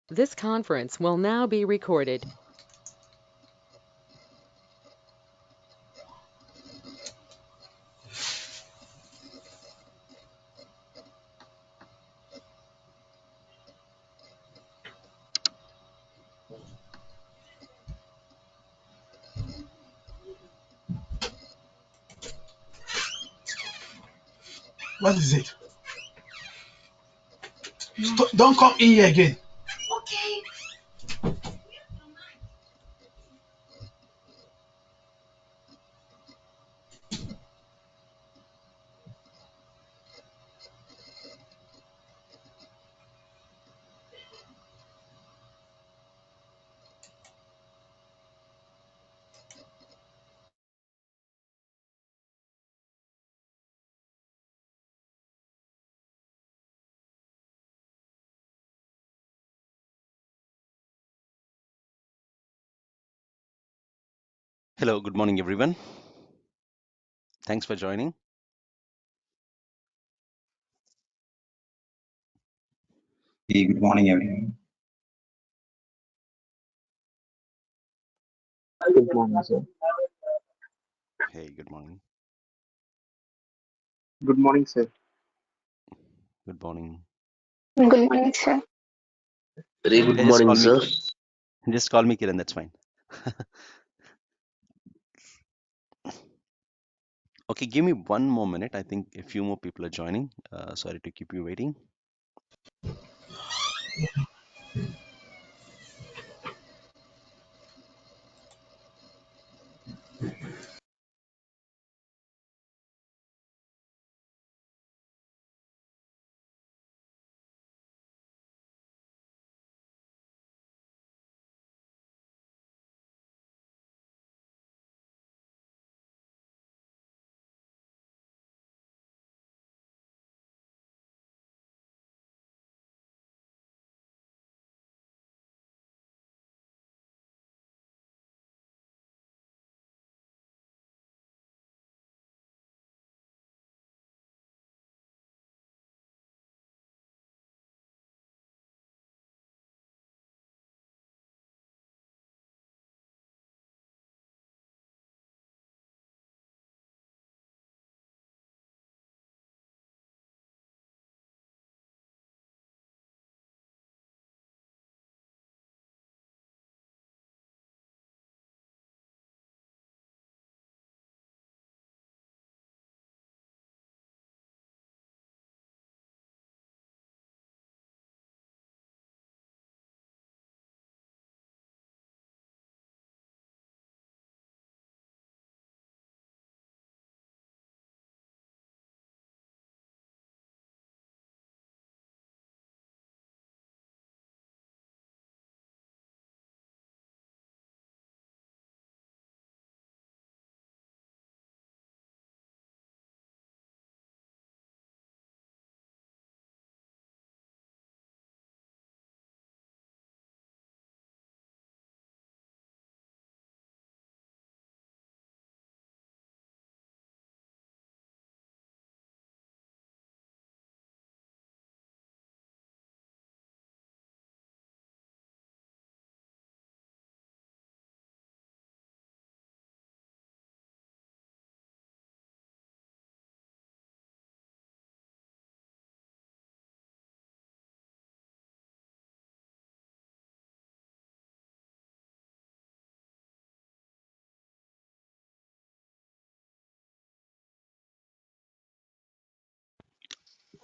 This conference will now be recorded. What is it? Don't come in here again. Hello, good morning, everyone. Thanks for joining. Hey, good morning, everyone. Good morning, sir. Hey, good morning. Good morning, sir. Good morning. Good morning, sir. Very good Hey, just morning, call me, sir. just call me Kiran. That's fine. Okay, give me one more minute. I think a few more people are joining. Sorry to keep you waiting.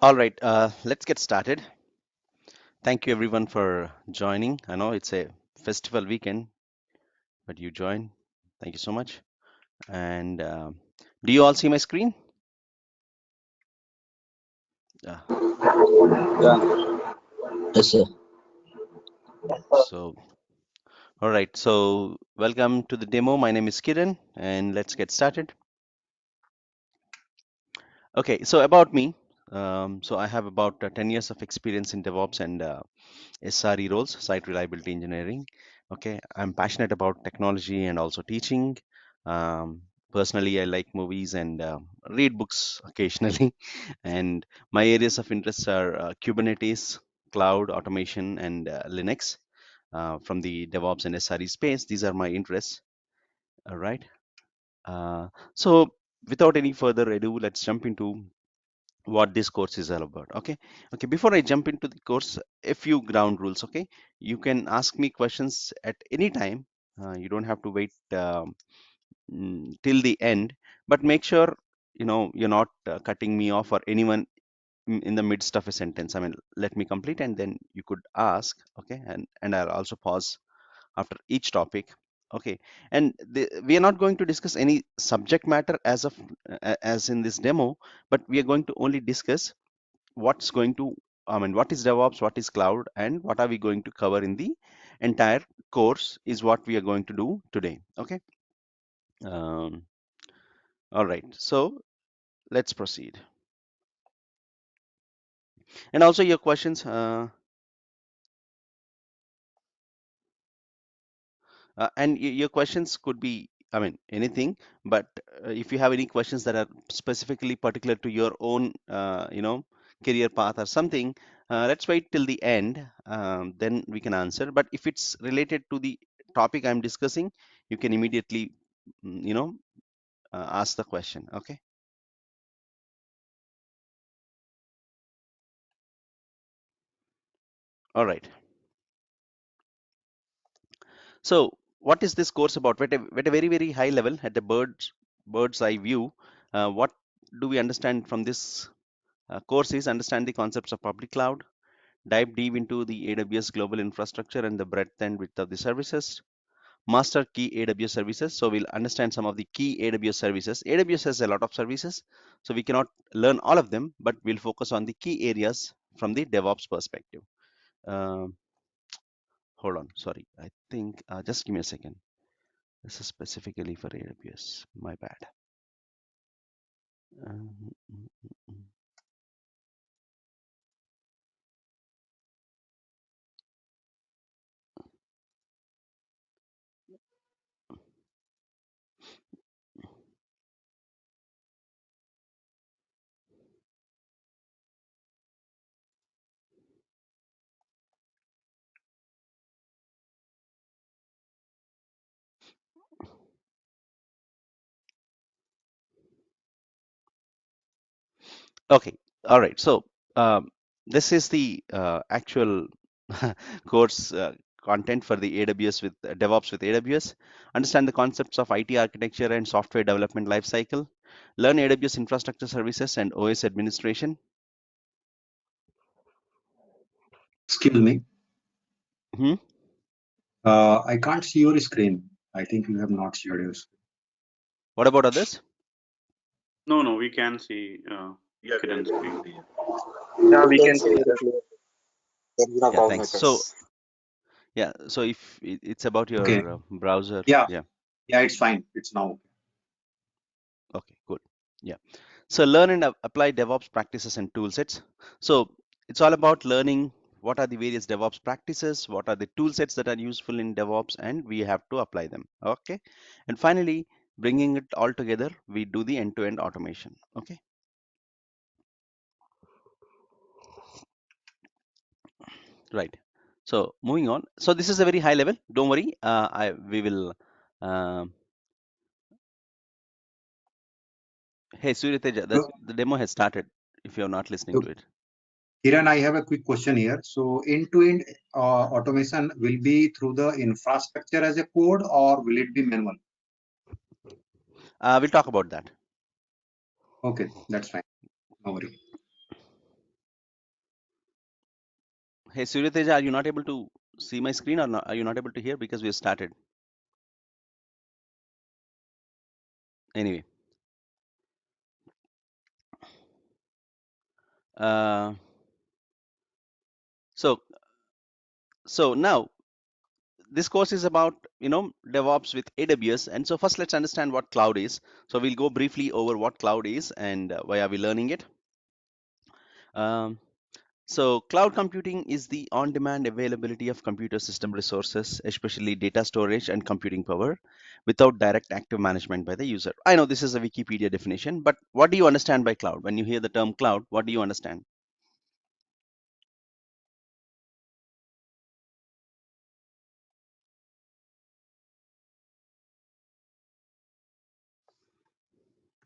All right, let's get started. Thank you, everyone, for joining. I know it's a festival weekend, but you join. Thank you so much. And do you all see my screen? Uh, Yeah. Yes, sir. so, all right. So, welcome to the demo. My name is Kiran, and let's get started. Okay, so about me. So I have about 10 years of experience in DevOps and SRE roles, site reliability engineering. Okay, I'm passionate about technology and also teaching. Personally, I like movies and read books occasionally. And my areas of interest are Kubernetes, cloud, automation, and Linux from the DevOps and SRE space. These are my interests. All right. So without any further ado, let's jump into what this course is all about. Okay, before I jump into the course, a few ground rules. Okay, you can ask me questions at any time. You don't have to wait till the end, but make sure you're not cutting me off or anyone in the midst of a sentence. I mean, let me complete and then you could ask. Okay, and I'll also pause after each topic. Okay, and we are not going to discuss any subject matter as in this demo, but we are going to only discuss what's going to what is DevOps, what is cloud, and what are we going to cover in the entire course is what we are going to do today. Okay. um, all right, so let's proceed. And also your questions, and your questions could be, I mean, anything, but if you have any questions that are specifically particular to your own career path or something, let's wait till the end, then we can answer. But if it's related to the topic I'm discussing, you can immediately ask the question. Okay. All right, so what is this course about? At a very very high level, at the bird's eye view, what do we understand from this course is understand the concepts of public cloud, dive deep into the AWS global infrastructure and the breadth and width of the services, master key AWS services. So we'll understand some of the key AWS services. AWS has a lot of services, so we cannot learn all of them, but we'll focus on the key areas from the DevOps perspective. Um, Hold on, sorry. I think just give me a second. This is specifically for AWS. My bad. Um, mm, mm, mm. Okay, all right. So this is the actual course content for the AWS with DevOps with AWS. Understand the concepts of IT architecture and software development lifecycle. Learn AWS infrastructure services and OS administration. Excuse me. Hmm? I can't see your screen. I think you have not shared your screen. What about others? No, we can see Kiran's screen. Yeah, we can see that. There is no Yeah, problem thanks. with So us. yeah, so if it's about Okay. your browser, Yeah. yeah. Yeah, it's fine. It's now. Okay, good. Yeah. So learn and apply DevOps practices and tool sets. So it's all about learning what are the various DevOps practices, what are the tool sets that are useful in DevOps, and we have to apply them. Okay. And finally, bringing it all together, we do the end-to-end automation. Okay. Right. So moving on. So this is a very high level. Don't worry. We will. Um, hey, Surya Teja, So, the demo has started. If you're not listening to it. Kiran, I have a quick question here. So end-to-end automation will be through the infrastructure as a code, or will it be manual? We'll talk about that. Okay, that's fine. No worry. Hey, Surya Teja, are you not able to see my screen or not? Are you not able to hear because we have started? Anyway, uh, so now this course is about DevOps with AWS, and so first let's understand what cloud is. So we'll go briefly over what cloud is and why are we learning it. Um, So cloud computing is the on-demand availability of computer system resources, especially data storage and computing power, without direct active management by the user. I know this is a Wikipedia definition, but what do you understand by cloud? When you hear the term cloud, what do you understand?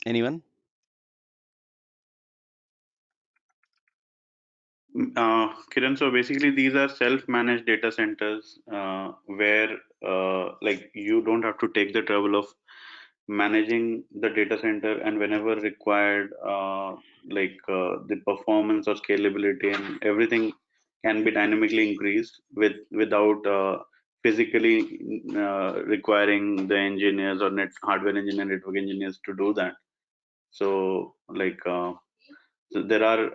Anyone? Kiran, so basically these are self-managed data centers where like you don't have to take the trouble of managing the data center, and whenever required, the performance or scalability and everything can be dynamically increased without physically requiring the engineers or hardware engineer, network engineers to do that. So so there are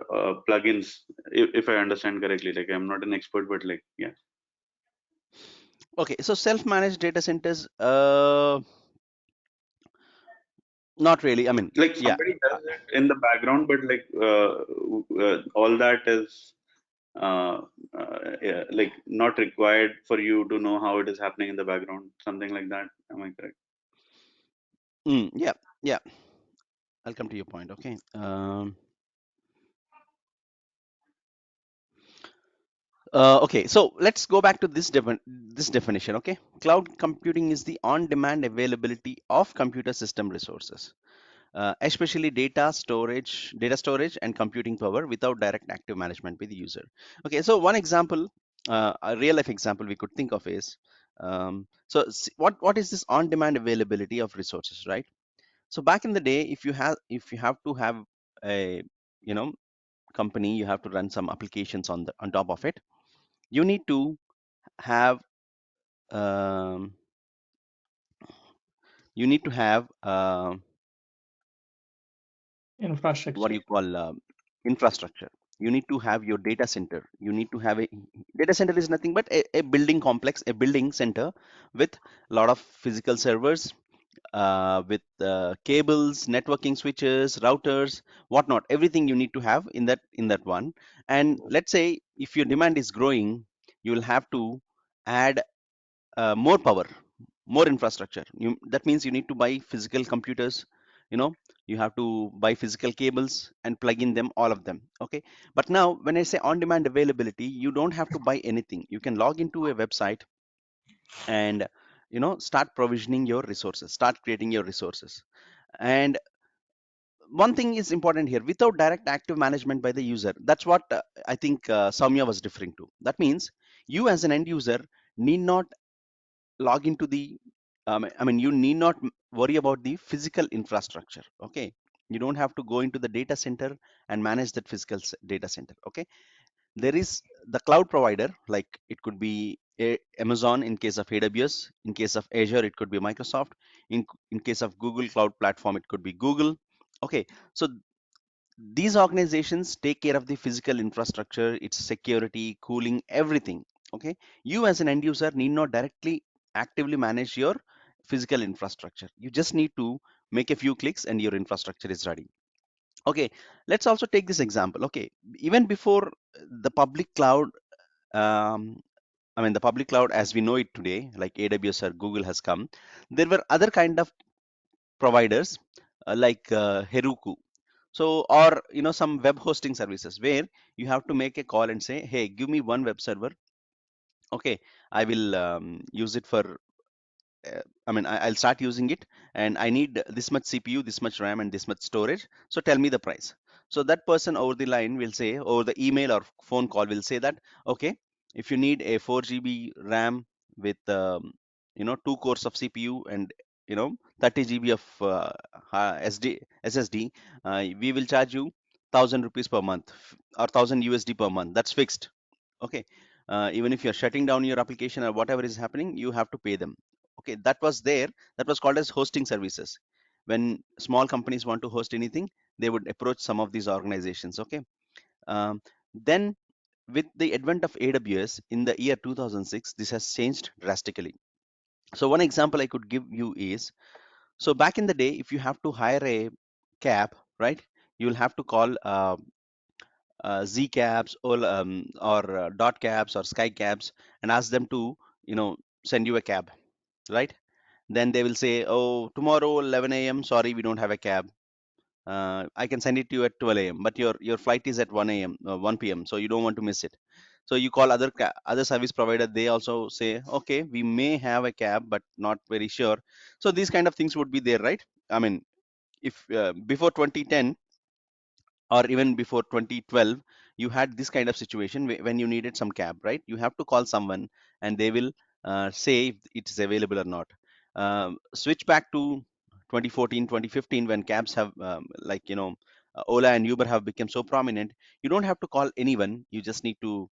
plugins, if I understand correctly. Like I'm not an expert, but like yeah. Okay, so self-managed data centers, not really. I mean, Like yeah. somebody does it in the background, but like all that is yeah, like not required for you to know how it is happening in the background. Something like that. Am I correct? Yeah, yeah. I'll come to your point. Okay. Okay, so let's go back to this definition. Okay, cloud computing is the on-demand availability of computer system resources, especially data storage, and computing power without direct active management by the user. Okay, so one example, a real life example we could think of is, what is this on-demand availability of resources, right? So back in the day, if you have to have a you know company, you have to run some applications on top of it. You need to have um, you need to have what do Infrastructure. you call infrastructure. You need to have your data center. You need to have a data center is nothing but a building complex, a building center with a lot of physical servers, with cables, networking switches, routers, whatnot. Everything you need to have in that one. And let's say if your demand is growing, you will have to add more power, more infrastructure. That means you need to buy physical computers. You know, you have to buy physical cables and plug in them, all of them. Okay. But now, when I say on-demand availability, you don't have to buy anything. You can log into a website and start provisioning your resources, start creating your resources. And one thing is important here: without direct active management by the user. That's what I think Soumya was referring to. That means you as an end user need not log into the you need not worry about the physical infrastructure. Okay, you don't have to go into the data center and manage that physical data center. Okay, there is the cloud provider, like it could be Amazon in case of AWS, in case of Azure it could be Microsoft, in case of Google Cloud Platform it could be Google. Okay, so these organizations take care of the physical infrastructure, its security, cooling, everything. Okay, you as an end user need not directly actively manage your physical infrastructure. You just need to make a few clicks and your infrastructure is ready. Okay, let's also take this example. Okay, even before the public cloud, um, the public cloud as we know it today, like AWS or Google has come, there were other kind of providers like Heroku. So, or some web hosting services where you have to make a call and say, hey, give me one web server. Okay, I will use it for I'll start using it, and I need this much CPU, this much RAM, and this much storage. So tell me the price. So that person over the line will say, over the email or phone call will say that, okay, if you need a 4 GB RAM with 2 cores of CPU and 30 GB of SSD, we will charge you 1,000 rupees per month or 1,000 USD per month. That's fixed. Okay, even if you're shutting down your application or whatever is happening, you have to pay them. Okay, that was there. That was called as hosting services. When small companies want to host anything, they would approach some of these organizations. Okay, then with the advent of AWS in the year 2006, this has changed drastically. So one example I could give you is, so back in the day, if you have to hire a cab, right, you will have to call Z cabs or dot cabs or sky cabs and ask them to send you a cab, right? Then they will say, oh, tomorrow 11 a.m, sorry, we don't have a cab. I can send it to you at 12 a.m, but your flight is at 1 a.m 1 p.m, so you don't want to miss it. So you call other service provider, they also say, okay, we may have a cab but not very sure. So these kind of things would be there, right? I mean, if before 2010 or even before 2012, you had this kind of situation when you needed some cab, right? You have to call someone and they will say if it is available or not. Switch back to 2014, 2015, when cabs have like, Ola and Uber have become so prominent. You don't have to call anyone. You just need to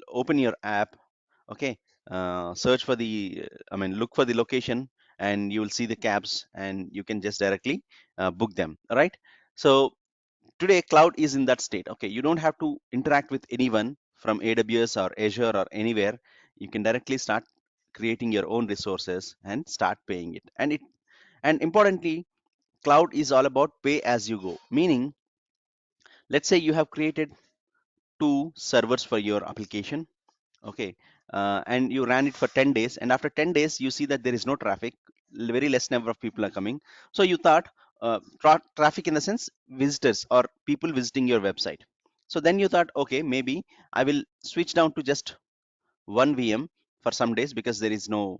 open your app, okay, search for the look for the location, and you will see the cabs and you can just directly book them, right? So today cloud is in that state. Okay, you don't have to interact with anyone from AWS or Azure or anywhere. You can directly start creating your own resources and start paying it. And importantly, cloud is all about pay as you go, meaning, let's say you have created two servers for your application, okay, and you ran it for 10 days, and after 10 days you see that there is no traffic, very less number of people are coming. So you thought, traffic in the sense visitors or people visiting your website. So then you thought, okay, maybe I will switch down to just one VM for some days because there is no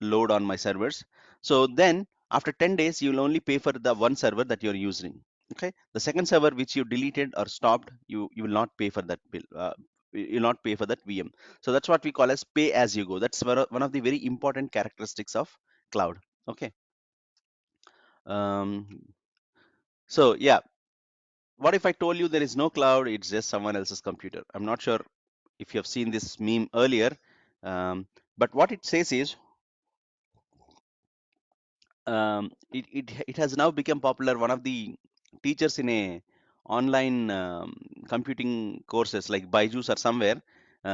load on my servers. So then after 10 days, you will only pay for the one server that you're using. Okay. The second server which you deleted or stopped, you will not pay for that bill. You'll not pay for that VM. So that's what we call as pay as you go. That's one of the very important characteristics of cloud. Okay. Um, so yeah, what if I told you there is no cloud? It's just someone else's computer. I'm not sure if you have seen this meme earlier, but what it says is, it has now become popular. One of the teachers in a online computing courses like Byju's or somewhere,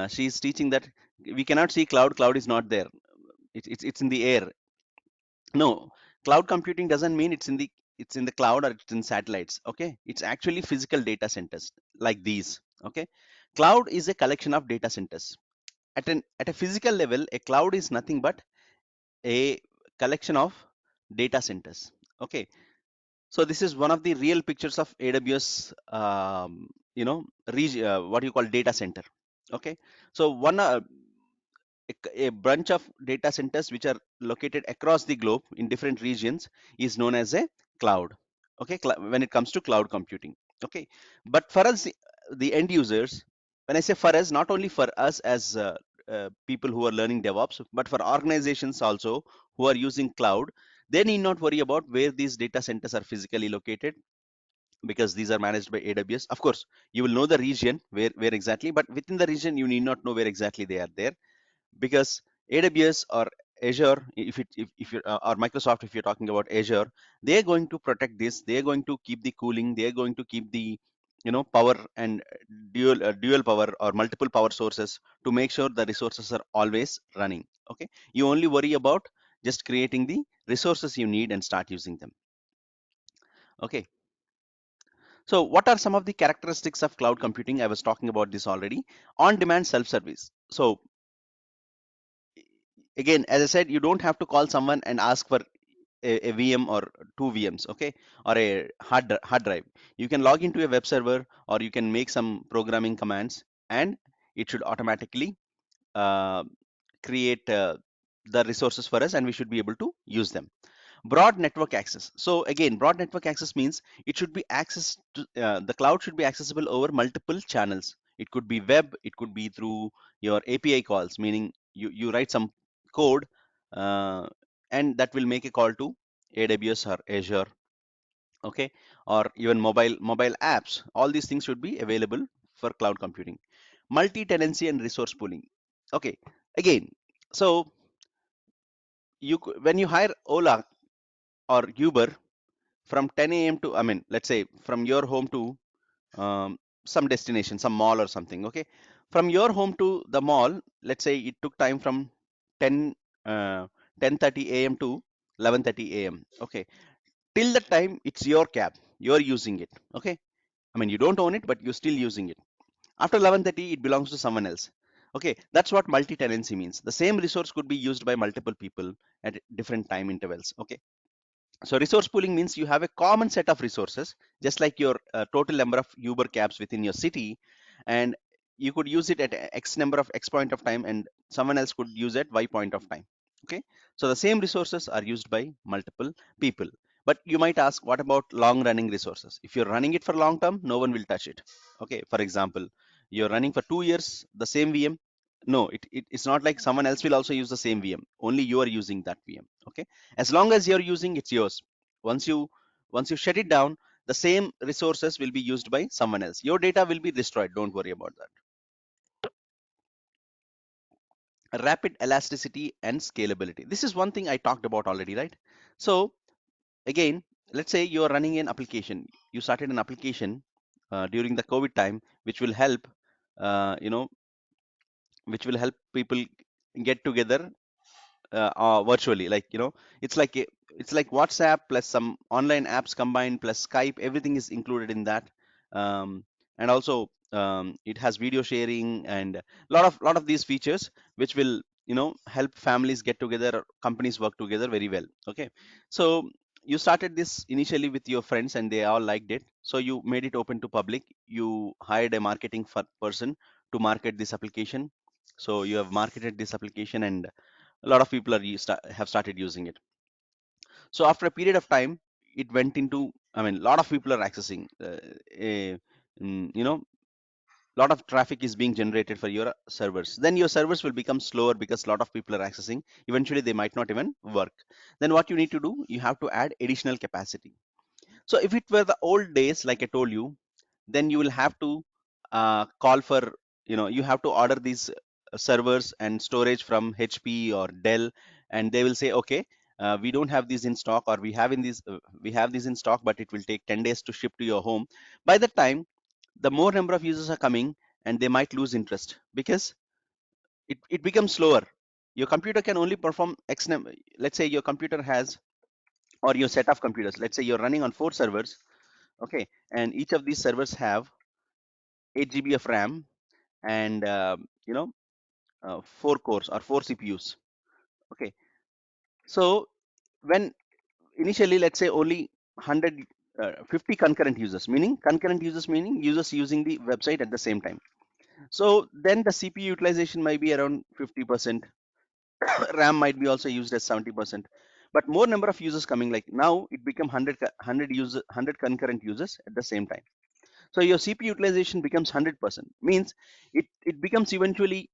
she is teaching that we cannot see cloud. Cloud is not there. It's in the air. No, cloud computing doesn't mean it's in the cloud or it's in satellites. Okay, it's actually physical data centers like these. Okay, cloud is a collection of data centers. At a physical level, a cloud is nothing but a collection of data centers. Okay, so this is one of the real pictures of AWS, what you call data center. Okay, so a bunch of data centers which are located across the globe in different regions is known as a cloud. Okay, when it comes to cloud computing. Okay, but for us, the end users, when I say for us, not only for us as people who are learning DevOps, but for organizations also who are using cloud, they need not worry about where these data centers are physically located, because these are managed by AWS. Of course, you will know the region where exactly, but within the region, you need not know where exactly they are there, because AWS or Azure, if you're or Microsoft, if you're talking about Azure, they're going to protect this. They're going to keep the cooling. They're going to keep the power and dual power or multiple power sources to make sure the resources are always running. Okay, you only worry about just creating the resources you need and start using them. Okay, so what are some of the characteristics of cloud computing? I was talking about this already. On-demand self-service. So again, as I said, you don't have to call someone and ask for a VM or two VMs, okay, or a hard drive. You can log into a web server, or you can make some programming commands, and it should automatically uh, create the resources for us, and we should be able to use them. Broad network access. So again, broad network access means it should be access to the cloud should be accessible over multiple channels. It could be web, it could be through your API calls, meaning you write some code, uh, and that will make a call to AWS or Azure, okay, or even mobile apps. All these things should be available for cloud computing. Multi-tenancy and resource pooling. Okay, again, so when you hire Ola or Uber from 10 a.m. to, let's say from your home to some destination, some mall or something. Okay, from your home to the mall, let's say it took time from 10 uh, 10:30 a.m. to 11:30 a.m. Okay, till the time it's your cab, you're using it. Okay, you don't own it, but you're still using it. After 11:30, it belongs to someone else. Okay, that's what multi-tenancy means. The same resource could be used by multiple people at different time intervals. Okay, so resource pooling means you have a common set of resources, just like your total number of Uber cabs within your city, and you could use it at X number of X point of time, and someone else could use it Y point of time. Okay, so the same resources are used by multiple people. But you might ask, what about long running resources? If you're running it for long term, no one will touch it. Okay, for example, you're running for 2 years the same VM. No, it's not like someone else will also use the same VM. Only you are using that VM. Okay, as long as you're using, it's yours. Once you shut it down, the same resources will be used by someone else. Your data will be destroyed. Don't worry about that. Rapid elasticity and scalability. This is one thing I talked about already, right? So again, let's say you are running an application. You started an application during the COVID time, which will help, you know, which will help people get together virtually. Like, it's like WhatsApp plus some online apps combined plus Skype. Everything is included in that, and also it has video sharing and a lot of these features which will help families get together, companies work together very well. Okay, so you started this initially with your friends and they all liked it, so you made it open to public. You hired a marketing person to market this application. So you have marketed this application and a lot of people have started using it. So after a period of time, it went into, I mean, a lot of people are accessing, a, you know, lot of traffic is being generated for your servers. Then your servers will become slower because a lot of people are accessing. Eventually, they might not even work. Then what you need to do, you have to add additional capacity. So if it were the old days, like I told you, then you will have to call for, you have to order these servers and storage from HP or Dell, and they will say, okay, we don't have these in stock, or we have these in stock, but it will take 10 days to ship to your home. By the time, the more number of users are coming, and they might lose interest because it becomes slower. Your computer can only perform X number. Let's say your computer has, or your set of computers, let's say you're running on 4 servers. Okay, and each of these servers have 8 GB of RAM and 4 cores or 4 CPUs. Okay, so when initially, let's say only 50 concurrent users, meaning users using the website at the same time. So then the CPU utilization might be around 50%. RAM might be also used as 70%. But more number of users coming, like now it become 100 concurrent users at the same time. So your CPU utilization becomes 100%. Means it becomes eventually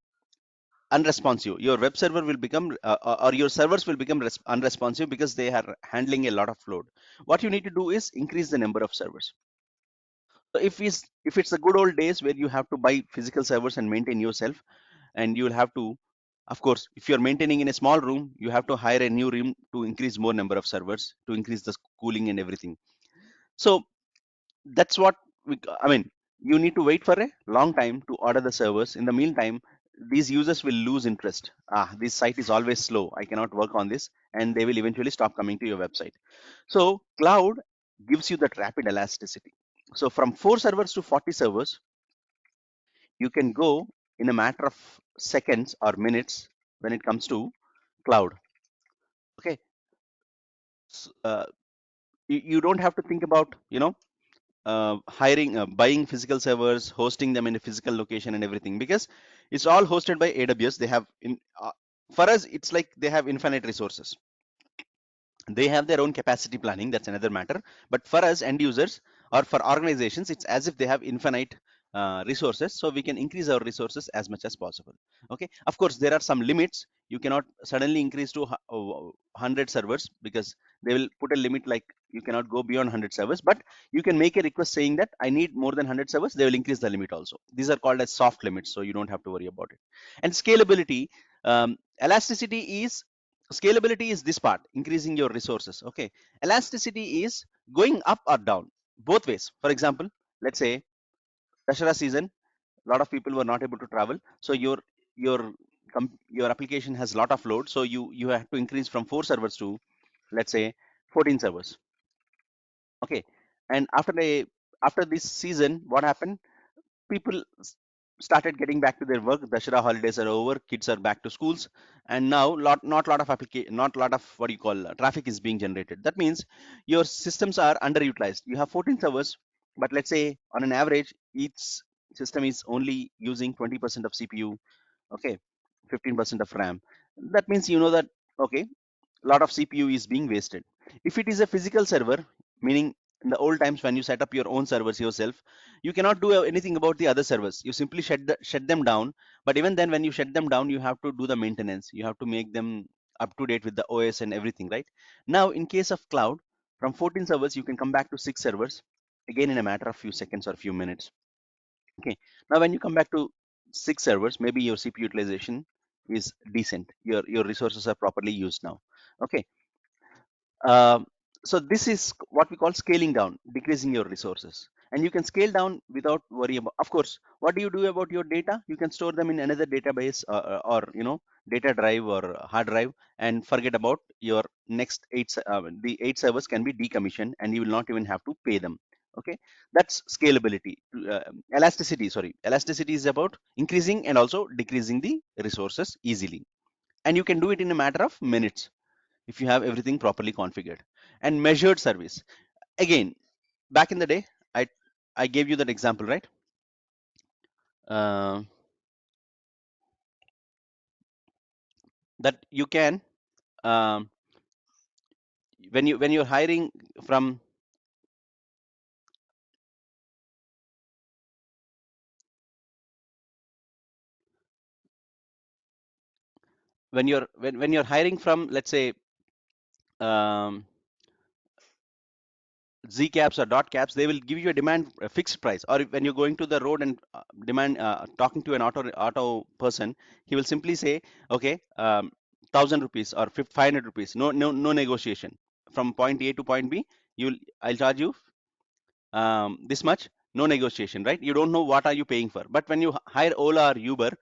unresponsive. Your web server will become, or your servers will become unresponsive because they are handling a lot of load. What you need to do is increase the number of servers. So if it's the good old days where you have to buy physical servers and maintain yourself, and you will have to, of course, if you're maintaining in a small room, you have to hire a new room to increase more number of servers, to increase the cooling and everything. So that's what I mean, you need to wait for a long time to order the servers. In the meantime, these users will lose interest. This site is always slow, I cannot work on this, and they will eventually stop coming to your website. So cloud gives you that rapid elasticity. So from 4 servers to 40 servers, you can go in a matter of seconds or minutes when it comes to cloud. Okay, you don't have to think about buying physical servers, hosting them in a physical location and everything, because it's all hosted by AWS. They have for us, it's like they have infinite resources. They have their own capacity planning, that's another matter. But for us end users, or for organizations, it's as if they have infinite resources, so we can increase our resources as much as possible. Okay, of course there are some limits. You cannot suddenly increase to 100 servers, because they will put a limit, like you cannot go beyond 100 servers. But you can make a request saying that I need more than 100 servers. They will increase the limit also. These are called as soft limits, so you don't have to worry about it. And scalability, elasticity is scalability is this part, increasing your resources. Okay, elasticity is going up or down, both ways. For example, let's say Dashara season, a lot of people were not able to travel, so your your application has a lot of load, so you have to increase from 4 servers to, let's say, 14 servers. Okay, and after this season, what happened? People started getting back to their work. Dashara holidays are over, kids are back to schools, and now not lot of not lot of what you call traffic is being generated. That means your systems are underutilized. You have 14 servers, but let's say on an average, each system is only using 20% of CPU. Okay, 15% of RAM. That means that, okay, a lot of CPU is being wasted. If it is a physical server, meaning in the old times when you set up your own servers yourself, you cannot do anything about the other servers. You simply shut them down. But even then, when you shut them down, you have to do the maintenance. You have to make them up to date with the OS and everything, right? Now, in case of cloud, from 14 servers, you can come back to 6 servers, again in a matter of few seconds or few minutes. Okay. Now, when you come back to 6 servers, maybe your CPU utilization is decent. Your resources are properly used now. Okay. Um, so this is what we call scaling down, decreasing your resources. And you can scale down without worry about, of course, what do you do about your data? You can store them in another database or data drive or hard drive, and forget about your next the 8 servers can be decommissioned and you will not even have to pay them. Okay, that's scalability. Elasticity, sorry. Elasticity is about increasing and also decreasing the resources easily. And you can do it in a matter of minutes if you have everything properly configured. And measured service, again, back in the day, I gave you that example, right? That you can when you're hiring from when you're hiring from, let's say, Z caps or dot caps, they will give you a fixed price. Or when you're going to the road and talking to an auto person, he will simply say, okay, 1,000 rupees or 500 rupees, no negotiation. From point A to point B, I'll charge you this much, no negotiation, right? You don't know what are you paying for. But when you hire Ola or Uber,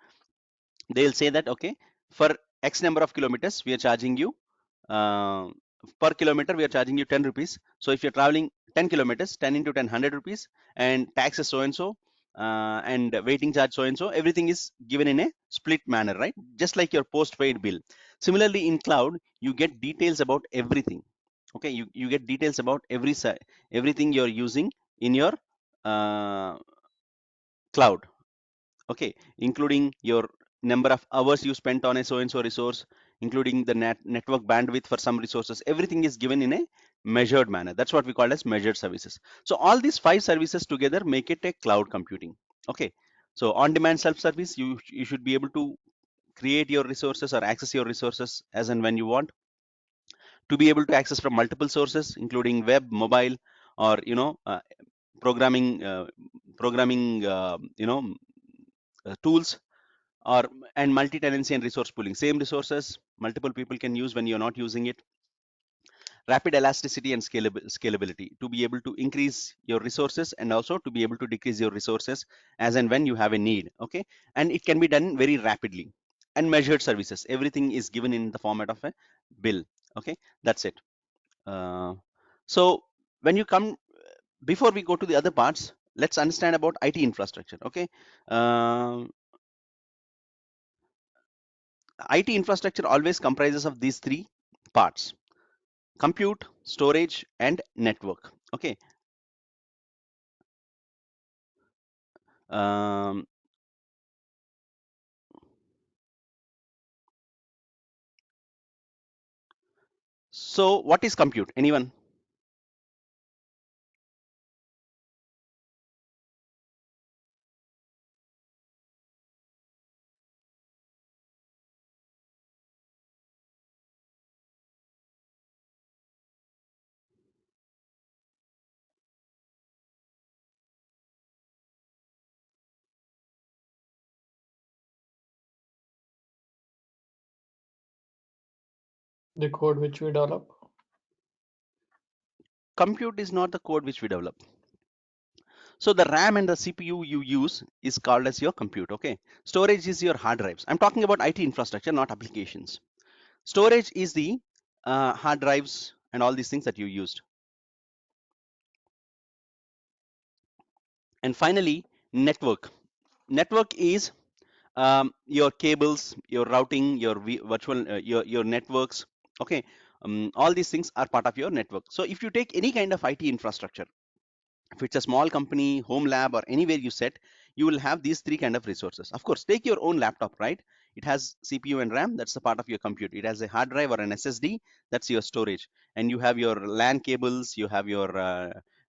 they'll say that, okay, for X number of kilometers, we are charging you per kilometer, we are charging you 10 rupees. So if you're traveling 10 kilometers, 10 into 10, 100 rupees, and taxes so and so, and waiting charge so and so, everything is given in a split manner, right? Just like your postpaid bill. Similarly, in cloud, you get details about everything. Okay, you get details about everything you're using in your cloud. Okay, including your number of hours you spent on a so and so resource, including the network bandwidth for some resources. Everything is given in a measured manner. That's what we call as measured services. So all these 5 services together make it a cloud computing. Okay, so on demand self service, you should be able to create your resources or access your resources as and when you want, to be able to access from multiple sources, including web, mobile, or programming tools, or and multi-tenancy and resource pooling. Same resources multiple people can use when you're not using it. Rapid elasticity and scalability, to be able to increase your resources and also to be able to decrease your resources as and when you have a need. Okay, and it can be done very rapidly. And measured services, everything is given in the format of a bill. Okay, that's it. So when you come, before we go to the other parts, let's understand about IT infrastructure. Okay, IT infrastructure always comprises of these 3 parts: compute, storage, and network. Okay. So what is compute? Anyone? The code which we develop. Compute is not the code which we develop. So the RAM and the CPU you use is called as your compute. Okay. Storage is your hard drives. I'm talking about IT infrastructure, not applications. Storage is the hard drives and all these things that you used. And finally, network. Network is your cables, your routing, your virtual, your networks. Okay, all these things are part of your network. So if you take any kind of IT infrastructure, if it's a small company, home lab, or anywhere you set, you will have these 3 kind of resources. Of course, take your own laptop, right? It has CPU and RAM. That's the part of your compute. It has a hard drive or an SSD. That's your storage. And you have your LAN cables. You have your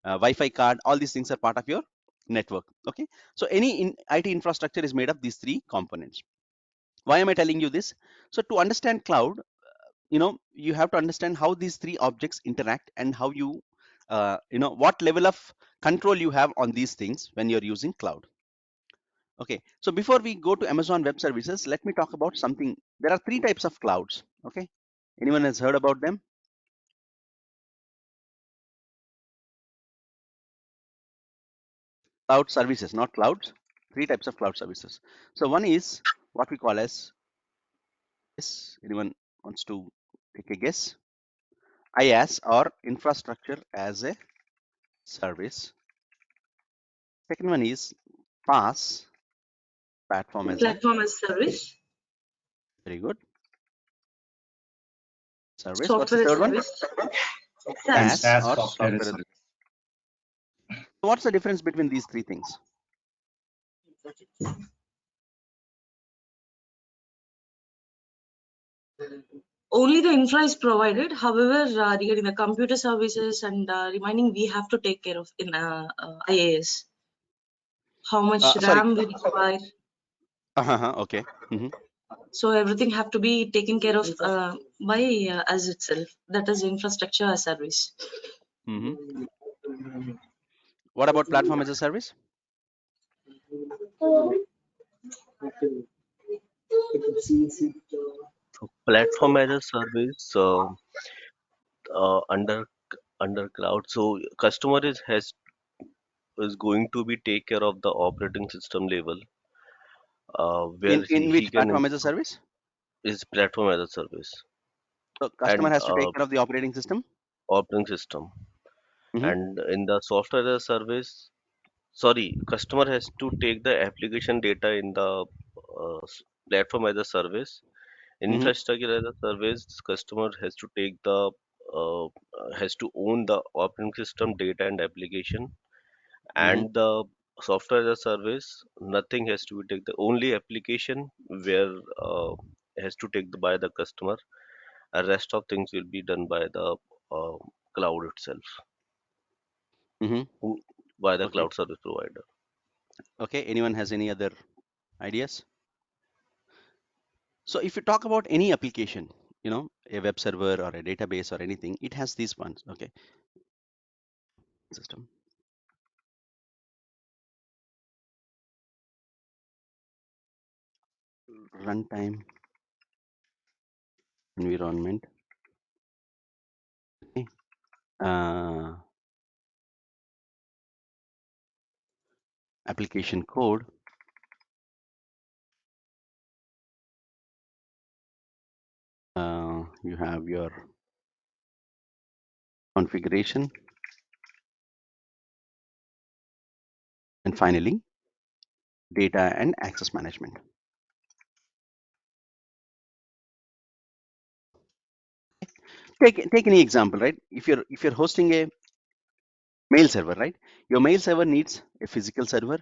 Wi-Fi card. All these things are part of your network. Okay. So any IT infrastructure is made of these three components. Why am I telling you this? So to understand cloud, you have to understand how these three objects interact and how what level of control you have on these things when you're using cloud. Okay, so before we go to Amazon Web Services, let me talk about something. There are three types of clouds. Okay, anyone has heard about them? Cloud services, not clouds. Three types of cloud services. So one is what we call as, anyone wants to take a guess? IaaS, or infrastructure as a service. Second one is PaaS, platform as service. Very good. Service. What's the third one? SaaS, or software as a service. So what's the difference between these three things? Only the infra is provided. However, regarding the computer services and remaining, we have to take care of in IaaS. How much RAM we require. Okay. So everything have to be taken care of by as itself. That is infrastructure as service. What about platform as a service? Platform as a service under cloud. So customer is going to be take care of the operating system level, where In which he can platform as a service? is platform as a service. So customer And has to take care of the operating system. operating system. And in the software as a service, sorry, customer has to take the application data in the platform as a service. Infrastructure as a service, customer has to take the has to own the operating system data and application. And the software as a service, nothing has to be take the only application where has to take by the customer. The rest of things will be done by the cloud itself, by the cloud service provider. Okay, anyone has any other ideas? So if you talk about any application, a web server or a database or anything, it has these ones. Okay, system, runtime environment, okay. Application code, you have your configuration, and finally data and access management. Take any example, right? If you're hosting a mail server, right? Your mail server needs a physical server.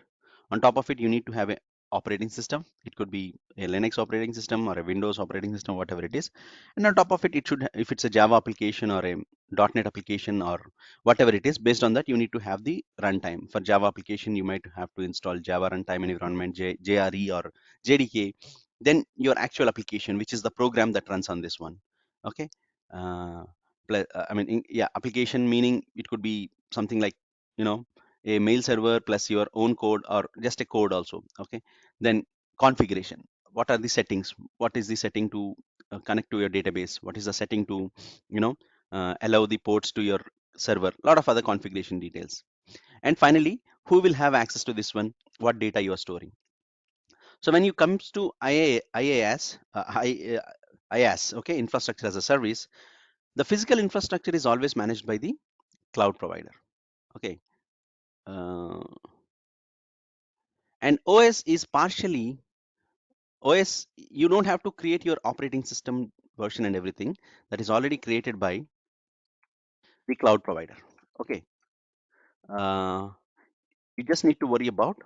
On top of it, you need to have a operating system. It could be a Linux operating system or a Windows operating system, whatever it is. And on top of it, if it's a Java application or a .NET application or whatever it is, based on that, you need to have the runtime. For Java application, you might have to install Java runtime environment, JRE or JDK. Then your actual application, which is the program that runs on this one. Okay. Application meaning it could be something like a mail server plus your own code or just a code also. Okay, then configuration, what are the settings, what is the setting to connect to your database, what is the setting to allow the ports to your server, a lot of other configuration details. And finally, who will have access to this one, what data you are storing. So when you comes to IaaS, okay, infrastructure as a service, the physical infrastructure is always managed by the cloud provider. Okay, and OS is partially OS. You don't have to create your operating system version and everything. That is already created by the cloud provider. Okay, you just need to worry about.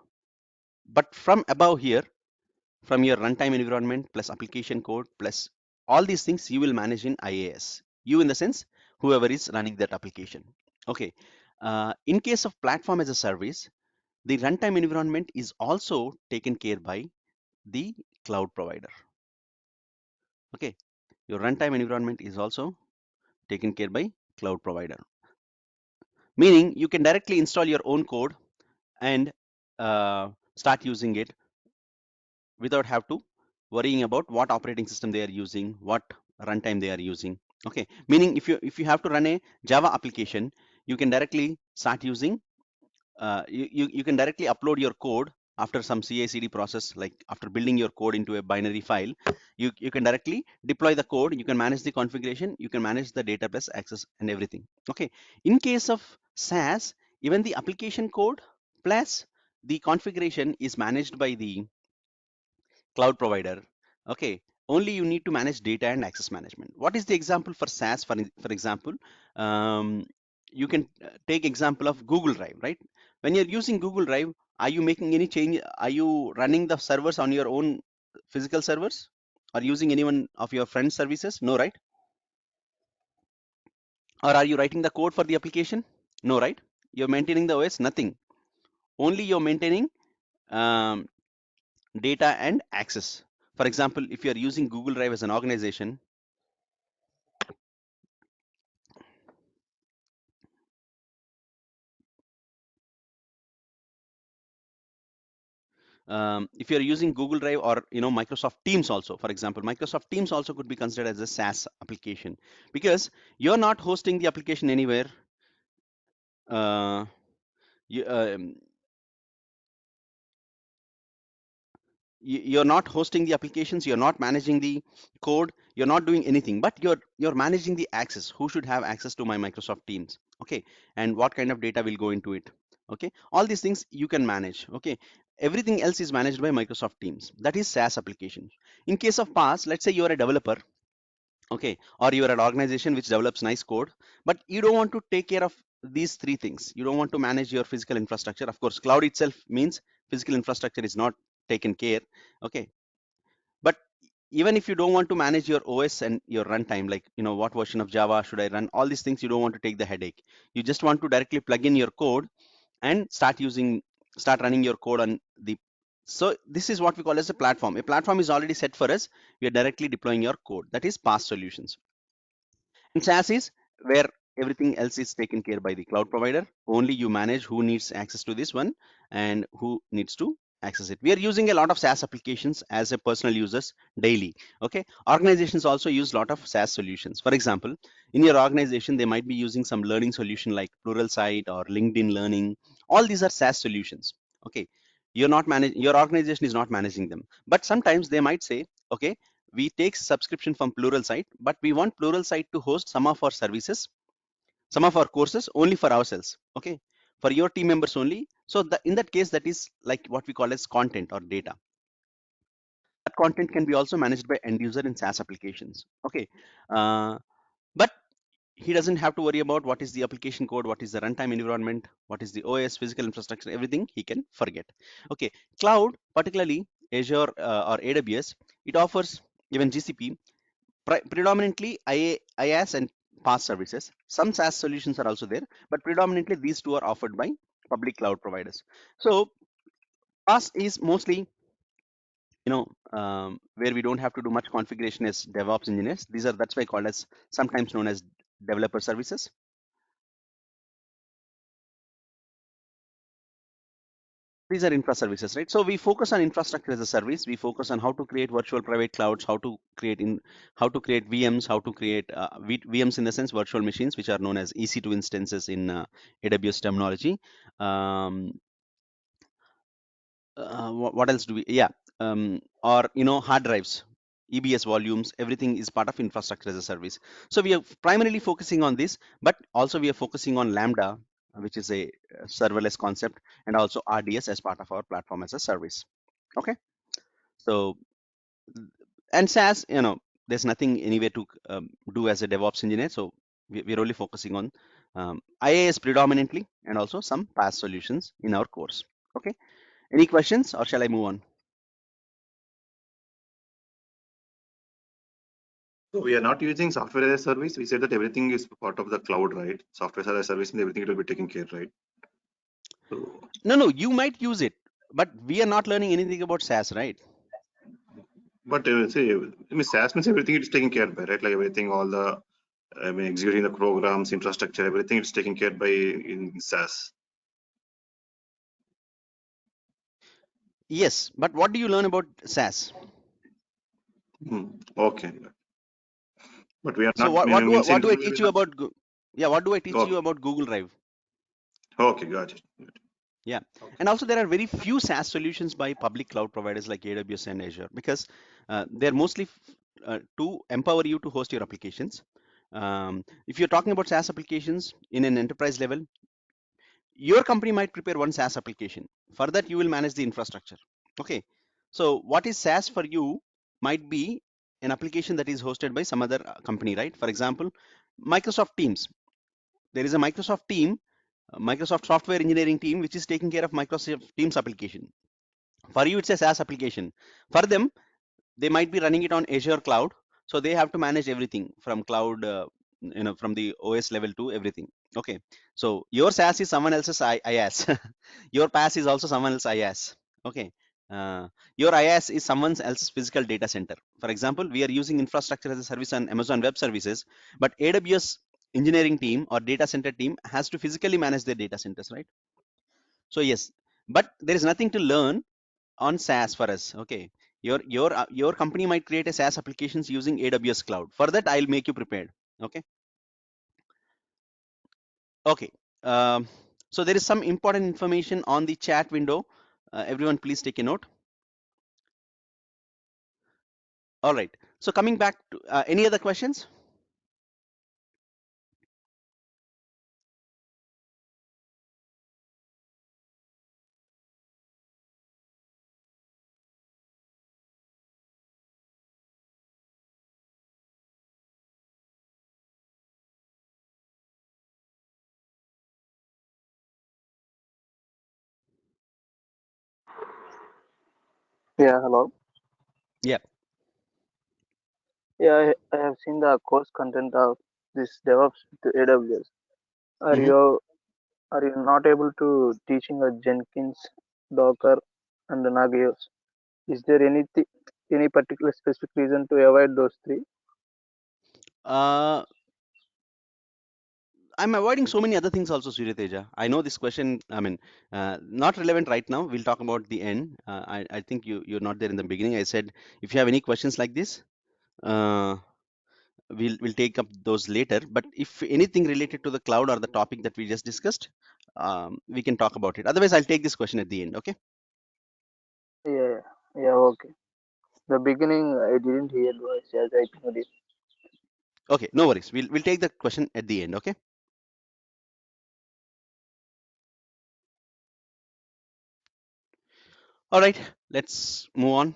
But from above here, from your runtime environment plus application code plus all these things you will manage in IaaS. You in the sense whoever is running that application. Okay. In case of platform as a service, the runtime environment is also taken care by the cloud provider. Okay. Your runtime environment is also taken care by cloud provider. Meaning you can directly install your own code and start using it without have to worrying about what operating system they are using, what runtime they are using. Okay, meaning if you have to run a Java application, you can directly start using you can directly upload your code after some CI/CD process, like after building your code into a binary file, you can directly deploy the code, you can manage the configuration, you can manage the database access and everything. Okay, in case of SaaS, even the application code plus the configuration is managed by the cloud provider. Okay, only you need to manage data and access management. What is the example for SaaS? For example, you can take example of Google Drive, right? When you're using Google Drive, are you making any change? Are you running the servers on your own physical servers? Or using anyone of your friend's services? No, right? Or are you writing the code for the application? No, right? You're maintaining the OS? Nothing. Only you're maintaining um, data and access. For example, if you are using Google Drive as an organization, if you're using Google Drive or Microsoft Teams also, for example, Microsoft Teams also could be considered as a SaaS application because you're not hosting the application anywhere. You, you're not hosting the applications, you're not managing the code, you're not doing anything, but you're managing the access. Who should have access to my Microsoft Teams? Okay, and what kind of data will go into it? Okay, all these things you can manage. Okay, everything else is managed by Microsoft Teams. That is SaaS application. In case of PaaS, let's say you're a developer, okay, or you're an organization which develops nice code, but you don't want to take care of these three things. You don't want to manage your physical infrastructure. Of course, cloud itself means physical infrastructure is not taken care. Okay, but even if you don't want to manage your OS and your runtime, like what version of Java should I run, all these things you don't want to take the headache. You just want to directly plug in your code and start running your code on the. So this is what we call as a platform. A platform is already set for us. We are directly deploying your code. That is PaaS solutions. And SaaS is where everything else is taken care by the cloud provider. Only you manage who needs access to this one and who needs to access it. We are using a lot of SaaS applications as a personal users daily. Okay, organizations also use a lot of SaaS solutions. For example, in your organization they might be using some learning solution like Pluralsight or LinkedIn Learning. All these are SaaS solutions. Okay, your organization is not managing them, but sometimes they might say, okay, we take subscription from Pluralsight, but we want Pluralsight to host some of our services, some of our courses only for ourselves. Okay, for your team members only. So in that case, that is like what we call as content or data. That content can be also managed by end user in SaaS applications. Okay, but he doesn't have to worry about what is the application code, what is the runtime environment, what is the OS, physical infrastructure, everything he can forget. Okay, cloud, particularly Azure or AWS, it offers, even GCP, predominantly IaaS and PaaS services. Some SaaS solutions are also there, but predominantly these two are offered by public cloud providers. So PaaS is mostly, where we don't have to do much configuration as DevOps engineers. That's why called as sometimes known as developer services. These are infra services, right? So we focus on infrastructure as a service. We focus on how to create virtual private clouds, how to create VMs, how to create VMs in the sense virtual machines, which are known as EC2 instances in AWS terminology. What else do we? Yeah, or hard drives, EBS volumes, everything is part of infrastructure as a service. So we are primarily focusing on this, but also we are focusing on Lambda, which is a serverless concept, and also RDS as part of our platform as a service. Okay, so and SaaS, there's nothing anyway to do as a DevOps engineer. So we're only focusing on IaaS predominantly, and also some PaaS solutions in our course. Okay, any questions or shall I move on? So we are not using software as a service. We said that everything is part of the cloud, right? Software as a service and everything it will be taken care, right? So, No, you might use it, but we are not learning anything about SaaS, right? but say, I mean, SaaS means everything is taken care by, right? Like everything, all the, I mean, executing the programs, infrastructure, everything is taken care by in SaaS. Yes, but what do you learn about SaaS? Okay, but we are So not. what do I teach you about? What do I teach you Okay. about Google Drive? Okay, got it. Yeah, and also there are very few SaaS solutions by public cloud providers like AWS and Azure because they're mostly to empower you to host your applications. If you're talking about SaaS applications in an enterprise level, your company might prepare one SaaS application. For that, you will manage the infrastructure. Okay, so what is SaaS for you might be an application that is hosted by some other company, right? For example, Microsoft Teams. There is a Microsoft team, Microsoft software engineering team, which is taking care of Microsoft Teams application. For you, it's a SaaS application. For them, they might be running it on Azure cloud, so they have to manage everything from cloud, from the OS level to everything. Okay, so your SaaS is someone else's IaaS. Your PaaS is also someone else's IaaS. Okay, your IaaS is someone else's physical data center. For example, we are using infrastructure as a service on Amazon Web Services, but AWS engineering team or data center team has to physically manage their data centers, right? So yes, but there is nothing to learn on SaaS for us. Okay, your company might create a SaaS applications using AWS cloud. For that, I'll make you prepared. Okay. Okay. So there is some important information on the chat window. Everyone, please take a note. All right. So coming back to any other questions? Yeah, hello. Yeah. Yeah, I have seen the course content of this DevOps with AWS. Are Mm-hmm. you are you not able to teaching a Jenkins, Docker, and Nagios? Is there any particular specific reason to avoid those three? I'm avoiding so many other things also, Surya Teja. I know this question, I mean, not relevant right now. We'll talk about the end. I think you're not there in the beginning. I said, if you have any questions like this, uh, we'll take up those later. But if anything related to the cloud or the topic that we just discussed, we can talk about it. Otherwise, I'll take this question at the end. Okay. Yeah, yeah, okay. The beginning I didn't hear voice as I told it. Okay. No worries. We'll take the question at the end. Okay. All right. Let's move on.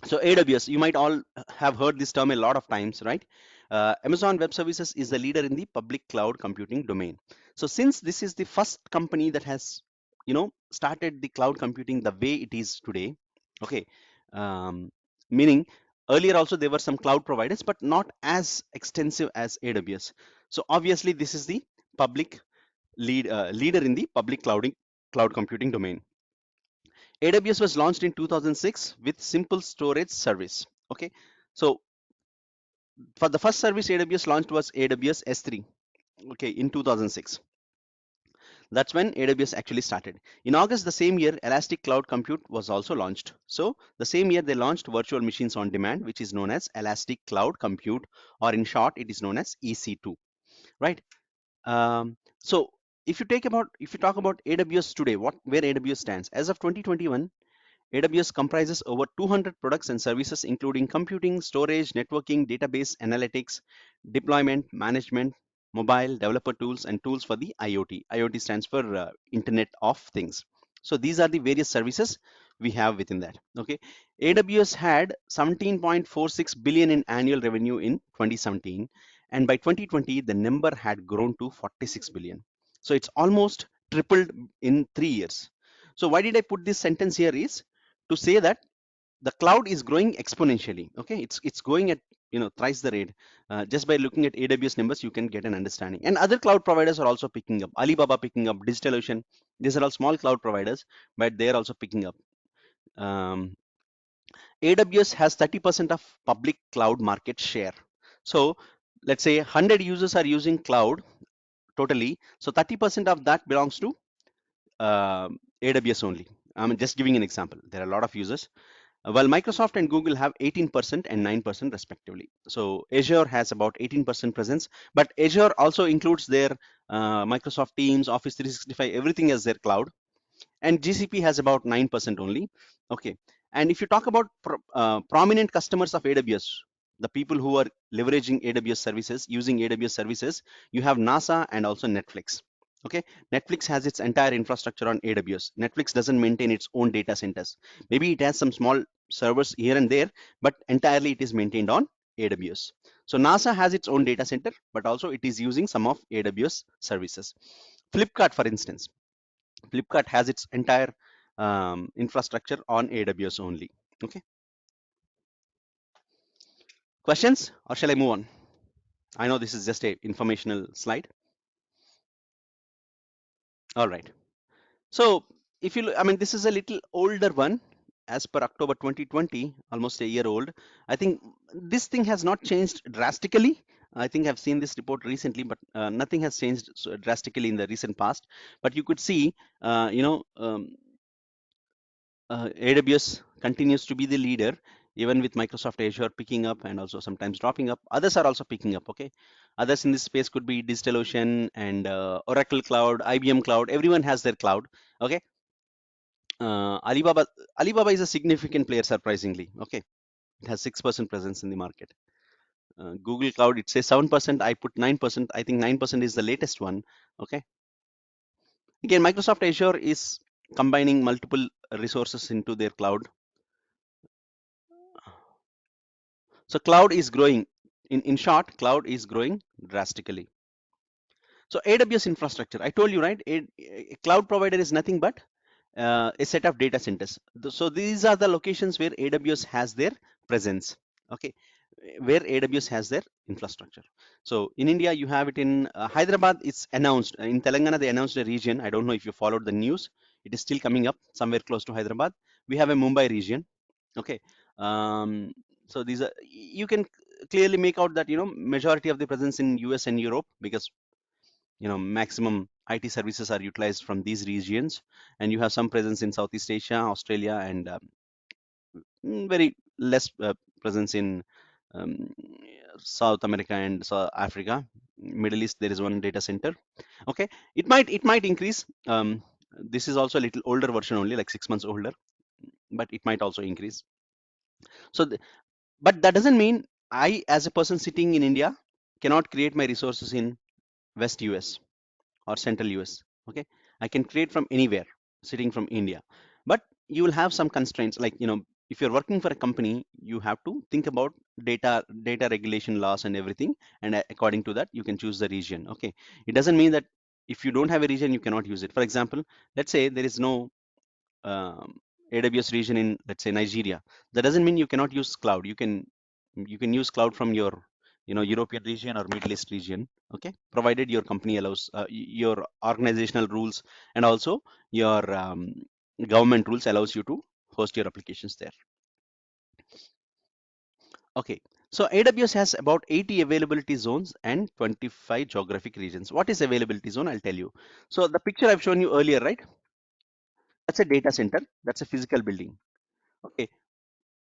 So AWS, you might all have heard this term a lot of times, right? Amazon Web Services is the leader in the public cloud computing domain. So since this is the first company that has, started the cloud computing the way it is today, okay, meaning earlier also there were some cloud providers, but not as extensive as AWS. So obviously this is the public leader in the public cloud computing domain. AWS was launched in 2006 with simple storage service. Okay, so for the first service AWS launched was AWS S3. Okay, in 2006. That's when AWS actually started. In August the same year, Elastic Cloud Compute was also launched. So the same year they launched Virtual Machines on Demand, which is known as Elastic Cloud Compute, or in short, it is known as EC2. Right. So if you talk about AWS today, where AWS stands as of 2021. AWS comprises over 200 products and services, including computing, storage, networking, database, analytics, deployment, management, mobile, developer tools, and tools for the IoT. IoT stands for Internet of Things. So these are the various services we have within that. Okay, AWS had 17.46 billion in annual revenue in 2017, and by 2020 the number had grown to 46 billion. So it's almost tripled in 3 years. So why did I put this sentence here is to say that the cloud is growing exponentially. Okay, it's going at thrice the rate. Just by looking at AWS numbers, you can get an understanding. And other cloud providers are also picking up. Alibaba picking up, DigitalOcean. These are all small cloud providers, but they are also picking up. AWS has 30% of public cloud market share. So let's say 100 users are using cloud totally. So 30% of that belongs to AWS only. I'm just giving an example. There are a lot of users. While Microsoft and Google have 18% and 9% respectively. So Azure has about 18% presence, but Azure also includes their Microsoft Teams, Office 365, everything as their cloud. And GCP has about 9% only. Okay. And if you talk about prominent customers of AWS, the people who are leveraging AWS services, using AWS services, you have NASA and also Netflix. Okay, Netflix has its entire infrastructure on AWS. Netflix doesn't maintain its own data centers. Maybe it has some small servers here and there, but entirely it is maintained on AWS. So NASA has its own data center, but also it is using some of AWS services. Flipkart, for instance, Flipkart has its entire infrastructure on AWS only. Okay. Questions, or shall I move on? I know this is just a informational slide. All right. So if you look, I mean, this is a little older one, as per October 2020, almost a year old. I think this thing has not changed drastically. I think I've seen this report recently, but nothing has changed so drastically in the recent past. But you could see, AWS continues to be the leader, even with Microsoft Azure picking up and also sometimes dropping up. Others are also picking up. Okay, others in this space could be DigitalOcean and Oracle Cloud, IBM Cloud. Everyone has their cloud. Okay, Alibaba is a significant player, surprisingly. Okay, it has 6% presence in the market. Google Cloud, it says 7%. I put 9%. I think 9% is the latest one. Okay. Again, Microsoft Azure is combining multiple resources into their cloud. So cloud is growing. In short, cloud is growing drastically. So AWS infrastructure, I told you, right? A cloud provider is nothing but a set of data centers. So these are the locations where AWS has their presence. Okay, where AWS has their infrastructure. So in India, you have it in Hyderabad. It's announced in Telangana. They announced a region. I don't know if you followed the news. It is still coming up somewhere close to Hyderabad. We have a Mumbai region. Okay. So these are, you can clearly make out that majority of the presence in US and Europe, because maximum IT services are utilized from these regions, and you have some presence in Southeast Asia, Australia, and very less presence in um, South America and South Africa. Middle East, there is one data center. Okay, it might increase. This is also a little older version, only like 6 months older, but it might also increase. So but that doesn't mean I, as a person sitting in India, cannot create my resources in West US or Central US. Okay, I can create from anywhere, sitting from India. But you will have some constraints, like if you're working for a company, you have to think about data regulation laws and everything, and according to that, you can choose the region. Okay, it doesn't mean that if you don't have a region, you cannot use it. For example, let's say there is no AWS region in, let's say, Nigeria. That doesn't mean you cannot use cloud. You can use cloud from your European region or Middle East region. Okay, provided your company allows, your organizational rules and also your government rules allows you to host your applications there. Okay, so AWS has about 80 availability zones and 25 geographic regions. What is availability zone? I'll tell you. So the picture I've shown you earlier, right? That's a data center. That's a physical building. Okay,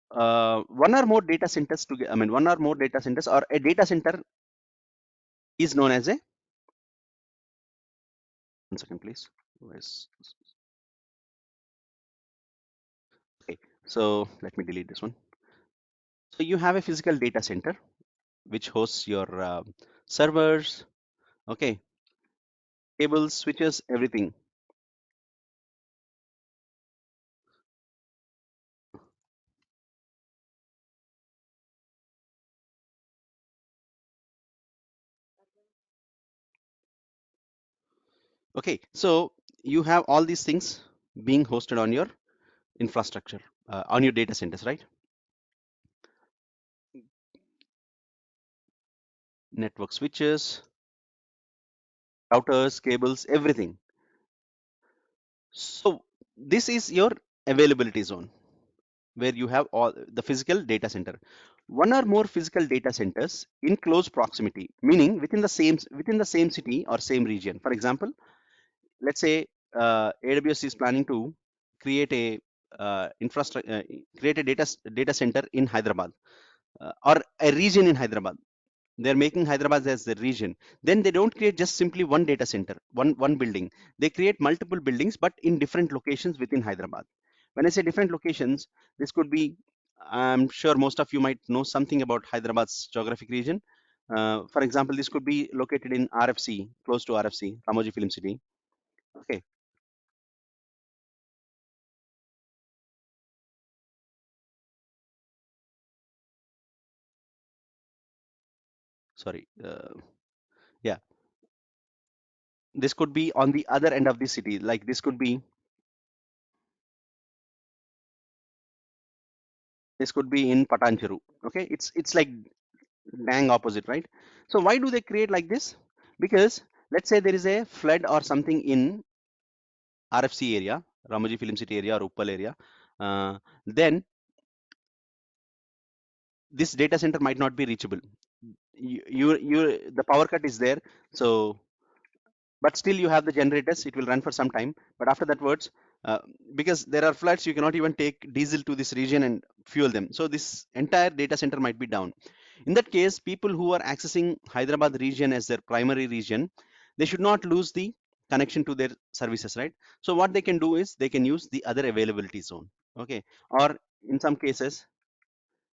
one or more data centers to, I mean, one or more data centers, or a data center is known as a, one second please. Okay, so let me delete this one. So you have a physical data center which hosts your servers, okay, cables, switches, everything. Okay, so you have all these things being hosted on your infrastructure. on your data centers, right? Network switches, routers, cables, everything. So this is your availability zone where you have all the physical data center. One or more physical data centers in close proximity, meaning within the same city or same region. For example, let's say AWS is planning to create a infrastructure, create a data center in Hyderabad or a region in Hyderabad. They're making Hyderabad as the region. Then they don't create just simply one data center, one building. They create multiple buildings, but in different locations within Hyderabad. When I say different locations, this could be, I'm sure most of you might know something about Hyderabad's geographic region. For example, this could be located in RFC, close to RFC, Ramoji Film City. Okay. Sorry. Yeah. This could be on the other end of the city. Like this could be in Patancheru. Okay. It's like dang opposite, right? So why do they create like this? Because let's say there is a flood or something in RFC area, Ramoji Film City area or Uppal area, then this data center might not be reachable. The power cut is there, so but still you have the generators. It will run for some time, but after that words, because there are floods, you cannot even take diesel to this region and fuel them. So this entire data center might be down. In that case, people who are accessing Hyderabad region as their primary region, they should not lose the connection to their services, right? So what they can do is they can use the other availability zone. Okay, or in some cases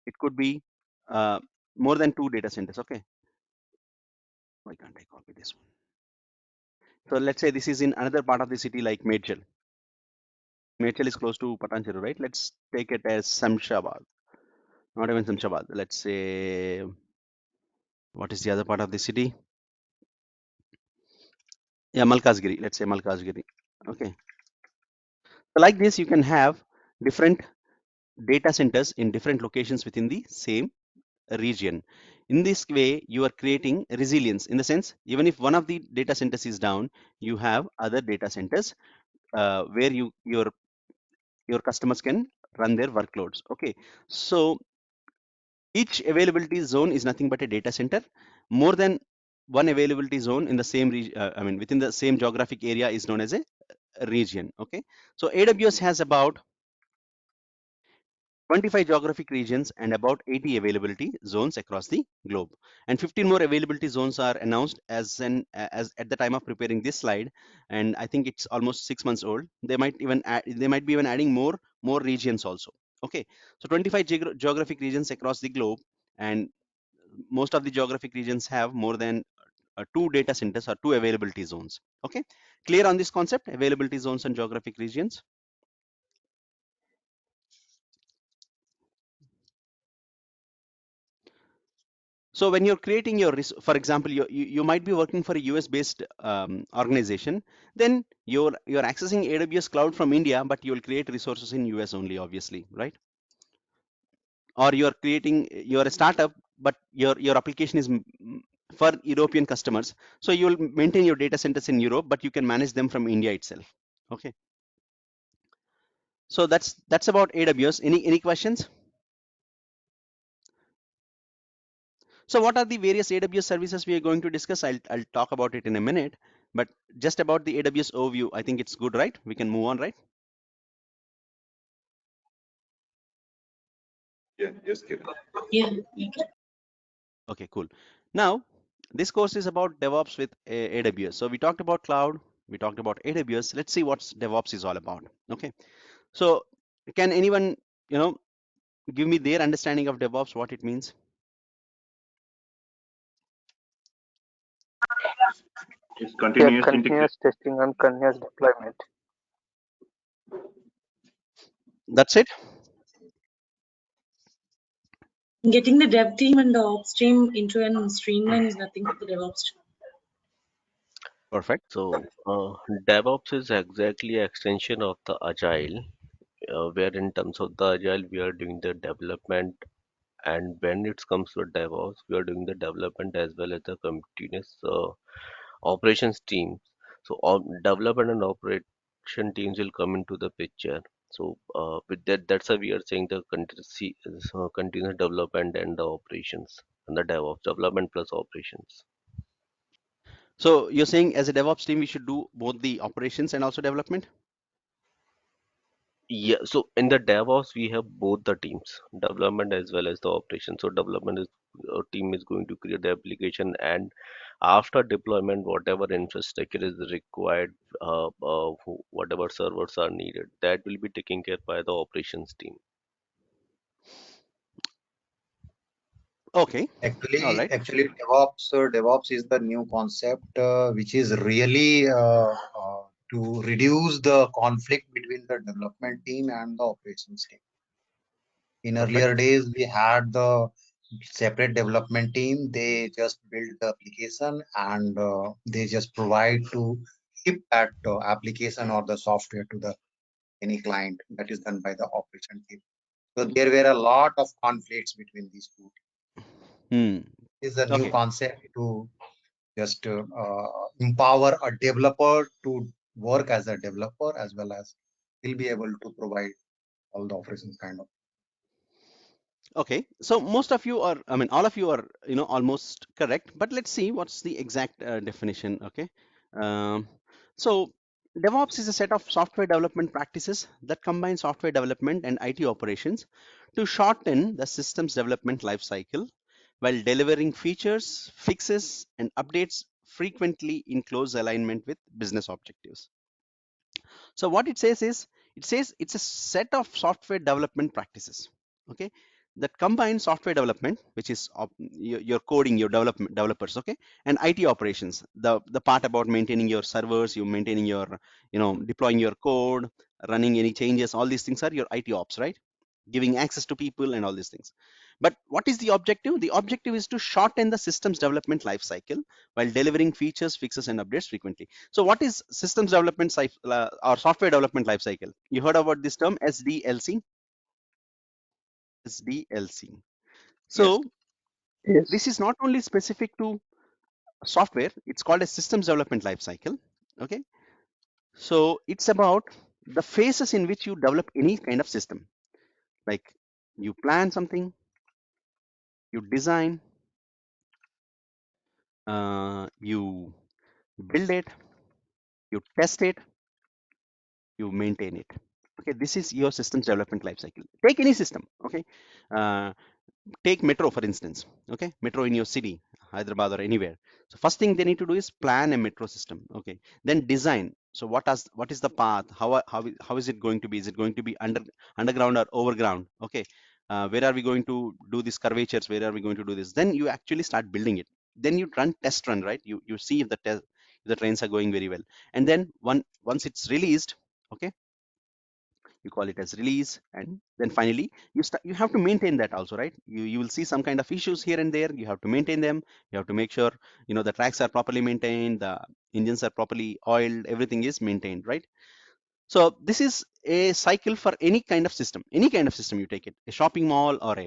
it could be more than 2 data centers. Okay, why can't I copy this one? So let's say this is in another part of the city like Medjal. Medjal is close to Patancheru, right? Let's take it as Samshabad. Not even Samshabad. Let's say, what is the other part of the city? Yeah, Malkazgiri. Let's say Malkazgiri. Okay. So like this, you can have different data centers in different locations within the same region. In this way, you are creating resilience in the sense, even if one of the data centers is down, you have other data centers where your customers can run their workloads. Okay, so each availability zone is nothing but a data center. More than one availability zone in the same region, within the same geographic area is known as a region. Okay, so AWS has about 25 geographic regions and about 80 availability zones across the globe, and 15 more availability zones are announced as at the time of preparing this slide, and I think it's almost 6 months old. They might be even adding more regions also. Okay, so 25 geographic regions across the globe, and most of the geographic regions have more than 2 data centers or 2 availability zones. Okay, clear on this concept, availability zones and geographic regions? So when you're creating your, for example, you might be working for a US based organization, then you're accessing AWS cloud from India, but you'll create resources in US only, obviously, right? Or you're a startup, but your application is for European customers. So you'll maintain your data centers in Europe, but you can manage them from India itself. Okay. So that's about AWS. Any questions? So what are the various AWS services we are going to discuss? I'll talk about it in a minute, but just about the AWS overview, I think it's good, right? We can move on, right? Yeah, yes, Kiran. Yeah. Okay, cool. Now, this course is about DevOps with AWS. So we talked about cloud, we talked about AWS. Let's see what DevOps is all about. Okay. So can anyone, give me their understanding of DevOps, what it means? It's continuous integration. Continuous testing and continuous deployment. That's it. Getting the dev team and the ops team into a streamline is nothing but the DevOps. Perfect. So DevOps is exactly an extension of the Agile. where in terms of the agile we are doing the development, and when it comes to DevOps we are doing the development as well as the continuous operations teams. So all development and operation teams will come into the picture. So with that, that's why we are saying the continuous development and the operations and the DevOps development plus operations. So you're saying as a DevOps team, we should do both the operations and also development? Yeah, so in the DevOps we have both the teams, development as well as the operation. So development is team is going to create the application, and after deployment, whatever infrastructure is required, whatever servers are needed, that will be taken care by the operations team. Okay. All right. Actually, DevOps is the new concept which is really to reduce the conflict between the development team and the operations team. In earlier days, we had the separate development team. They just build the application and they just provide to ship that application or the software to the any client. That is done by the operation team. So there were a lot of conflicts between these two. Is a new concept to just empower a developer to work as a developer as well as he'll be able to provide all the operations kind of. Okay, so most of you are, I mean, all of you are, almost correct, but let's see what's the exact definition. Okay. So DevOps is a set of software development practices that combine software development and IT operations to shorten the system's development lifecycle while delivering features, fixes, and updates frequently in close alignment with business objectives. So what it says is, it says it's a set of software development practices, okay, that combine software development, which is your coding, your developers, okay, and IT operations, the part about maintaining your servers, you maintaining your, deploying your code, running any changes, all these things are your IT ops, right? Giving access to people and all these things. But what is the objective? The objective is to shorten the system's development life cycle while delivering features, fixes, and updates frequently. So what is systems development or software development life cycle? You heard about this term SDLC? SDLC. So Yes. this is not only specific to software, it's called a systems development life cycle. Okay. So it's about the phases in which you develop any kind of system. Like you plan something, you design, you build it, you test it, you maintain it. Okay, this is your systems development life cycle. Take any system. Okay, take metro for instance. Okay, metro in your city, Hyderabad or anywhere. So first thing they need to do is plan a metro system. Okay, then design. So what is the path? How is it going to be? Is it going to be underground or overground? Okay, where are we going to do these curvatures? Where are we going to do this? Then you actually start building it. Then you run test run, right? You see if the trains are going very well, and then once it's released, okay, you call it as release, and then finally you have to maintain that also, right? You will see some kind of issues here and there. You have to maintain them. You have to make sure the tracks are properly maintained, the engines are properly oiled, everything is maintained, right? So this is a cycle for any kind of system. Any kind of system you take it, a shopping mall or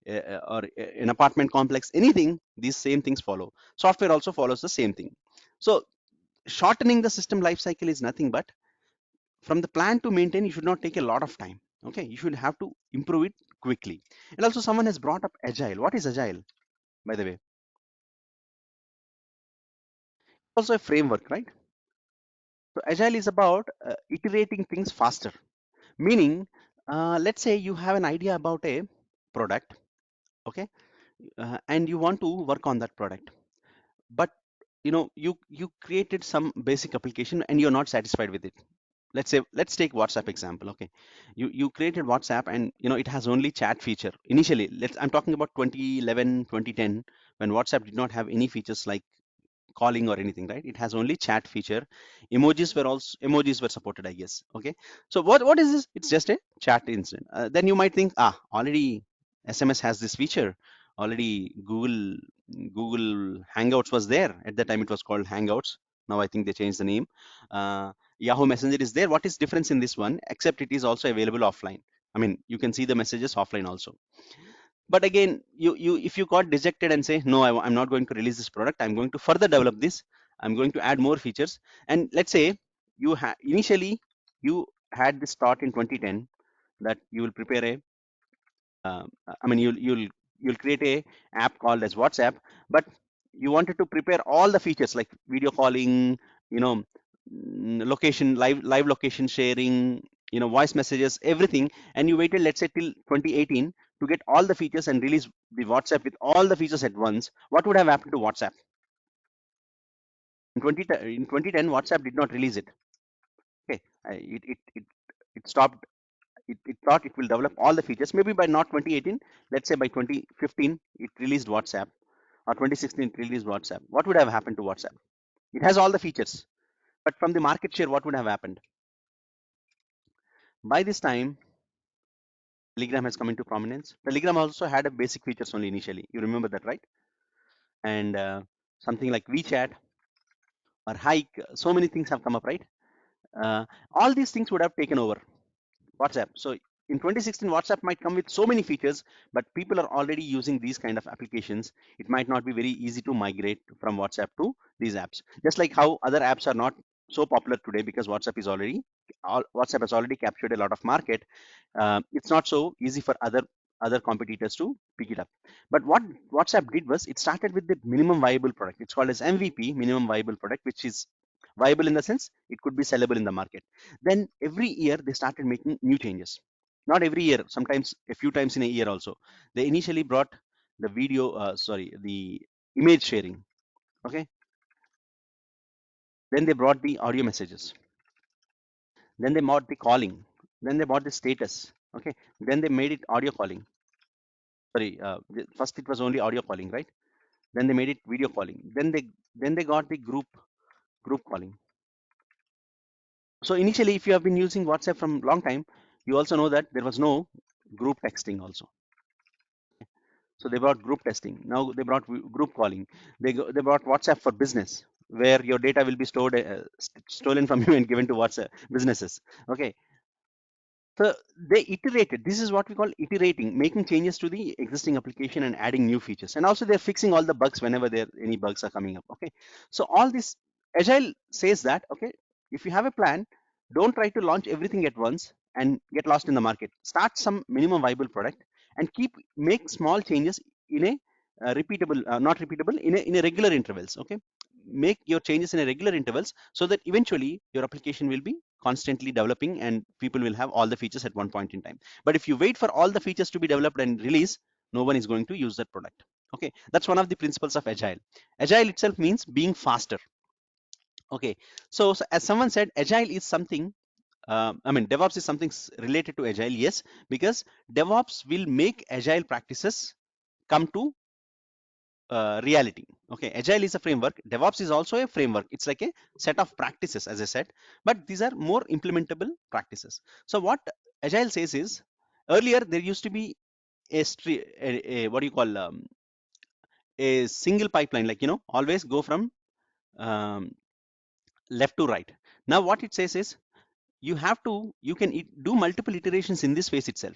an apartment complex, anything, these same things follow. Software also follows the same thing. So shortening the system life cycle is nothing but from the plan to maintain, you should not take a lot of time. Okay, you should have to improve it quickly. And also someone has brought up agile. What is agile, by the way? Also a framework, right? So agile is about iterating things faster, meaning let's say you have an idea about a product, okay, and you want to work on that product, but you created some basic application and you're not satisfied with it. Let's take WhatsApp example. Okay, you created WhatsApp and it has only chat feature initially. I'm talking about 2011 2010, when WhatsApp did not have any features like calling or anything, right? It has only chat feature. Emojis were supported, I guess. Okay, so what is this? It's just a chat instance. Then you might think, already SMS has this feature. Already Google Hangouts was there. At that time it was called Hangouts. Now I think they changed the name. Yahoo Messenger is there. What is difference in this one? Except it is also available offline. I mean, you can see the messages offline also. But again, you if you got dejected and say, no, I'm not going to release this product. I'm going to further develop this. I'm going to add more features. And let's say you initially you had this thought in 2010 that you will prepare a I mean, you'll create a app called as WhatsApp, but you wanted to prepare all the features like video calling, you know, location, live location sharing, you know, voice messages, everything, and you waited, let's say, till 2018 to get all the features and release the WhatsApp with all the features at once. What would have happened to WhatsApp? In 2010, WhatsApp did not release it. Okay, it stopped. It thought it will develop all the features. Maybe by not 2018, let's say by 2015, it released WhatsApp, or 2016, it released WhatsApp. What would have happened to WhatsApp? It has all the features, but from the market share, what would have happened? By this time, Telegram has come into prominence. Telegram also had a basic features only initially. You remember that, right? And something like WeChat or Hike, so many things have come up, right? All these things would have taken over WhatsApp. So in 2016, WhatsApp might come with so many features, but people are already using these kind of applications. It might not be very easy to migrate from WhatsApp to these apps. Just like how other apps are not so popular today because WhatsApp has already captured a lot of market. It's not so easy for other competitors to pick it up. But what WhatsApp did was it started with the minimum viable product. It's called as MVP, minimum viable product, which is viable in the sense it could be sellable in the market. Then every year they started making new changes. Not every year, sometimes a few times in a year also. They initially brought the the image sharing. Okay. Then they brought the audio messages. Then they brought the calling. Then they brought the status. Okay. Then they made it audio calling. Sorry, first it was only audio calling, right? Then they made it video calling. Then they got the group calling. So initially, if you have been using WhatsApp from long time, you also know that there was no group texting also. So they brought group testing. Now they brought group calling. They brought WhatsApp for business, where your data will be stolen from you and given to WhatsApp businesses. Okay. So they iterated. This is what we call iterating, making changes to the existing application and adding new features. And also they're fixing all the bugs whenever any bugs are coming up. Okay. So all this Agile says that, okay, if you have a plan, don't try to launch everything at once and get lost in the market. Start some minimum viable product and make small changes in a not repeatable, in a regular intervals. Okay. Make your changes in a regular intervals so that eventually your application will be constantly developing and people will have all the features at one point in time. But if you wait for all the features to be developed and released, no one is going to use that product. Okay, that's one of the principles of Agile. Agile itself means being faster. Okay, so as someone said, Agile is something, I mean, DevOps is something related to Agile, yes, because DevOps will make Agile practices come to reality. Okay, Agile is a framework. DevOps is also a framework. It's like a set of practices, as I said, but these are more implementable practices. So what Agile says is, earlier there used to be what do you call a single pipeline, like, you know, always go from left to right. Now what it says is, you can do multiple iterations in this phase itself.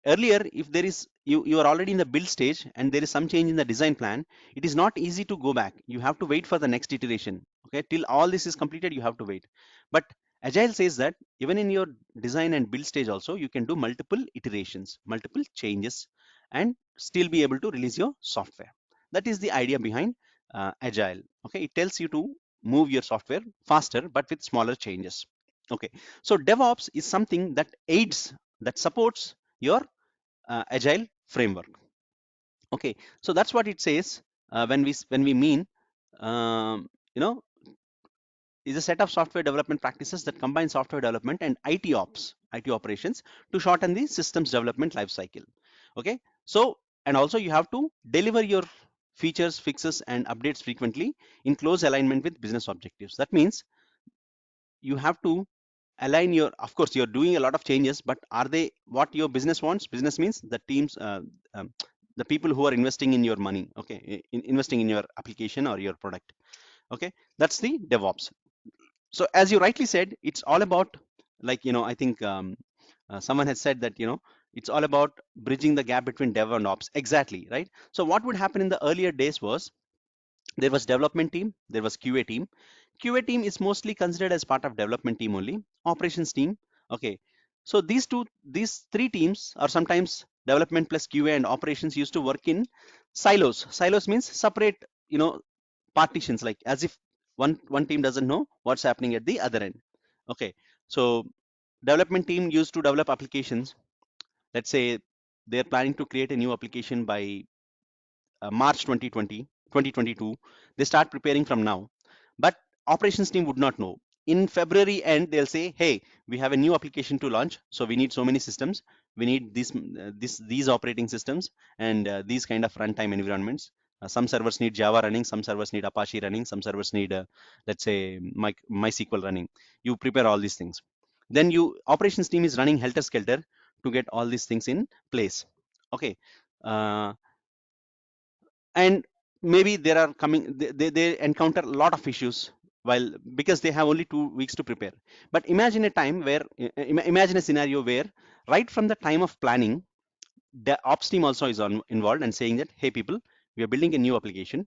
Earlier, if there is you are already in the build stage and there is some change in the design plan, it is not easy to go back. You have to wait for the next iteration. Okay, till all this is completed, you have to wait. But Agile says that even in your design and build stage also, you can do multiple iterations, multiple changes, and still be able to release your software. That is the idea behind Agile. Okay, it tells you to move your software faster but with smaller changes. Okay, so DevOps is something that supports your Agile framework. Okay, so that's what it says when we mean you know, is a set of software development practices that combine software development and IT operations to shorten the systems development life cycle. Okay, so and also you have to deliver your features, fixes, and updates frequently in close alignment with business objectives. That means you have to align of course you're doing a lot of changes, but are they what your business wants? Business means the teams, the people who are investing in your money, okay, investing in your application or your product. Okay, that's the DevOps. So as you rightly said, it's all about, like, I think someone has said that, it's all about bridging the gap between dev and ops. Exactly, right? So what would happen in the earlier days was, there was development team, there was QA team. QA team is mostly considered as part of development team only. Operations team, okay. So these three teams, or sometimes development plus QA and operations, used to work in silos. Silos means separate, partitions, like as if one team doesn't know what's happening at the other end. Okay, so development team used to develop applications. Let's say they're planning to create a new application by March 2022. They start preparing from now, but operations team would not know. In February end, they'll say, hey, we have a new application to launch, so we need so many systems, we need these operating systems, and these kind of runtime environments. Some servers need Java running, some servers need Apache running, some servers need let's say MySQL running. You prepare all these things, then you operations team is running helter skelter to get all these things in place. Okay, and maybe there are coming, they encounter a lot of issues, while, because they have only 2 weeks to prepare. But imagine a time where, imagine a scenario where right from the time of planning, the ops team also is involved and saying that, hey people, we are building a new application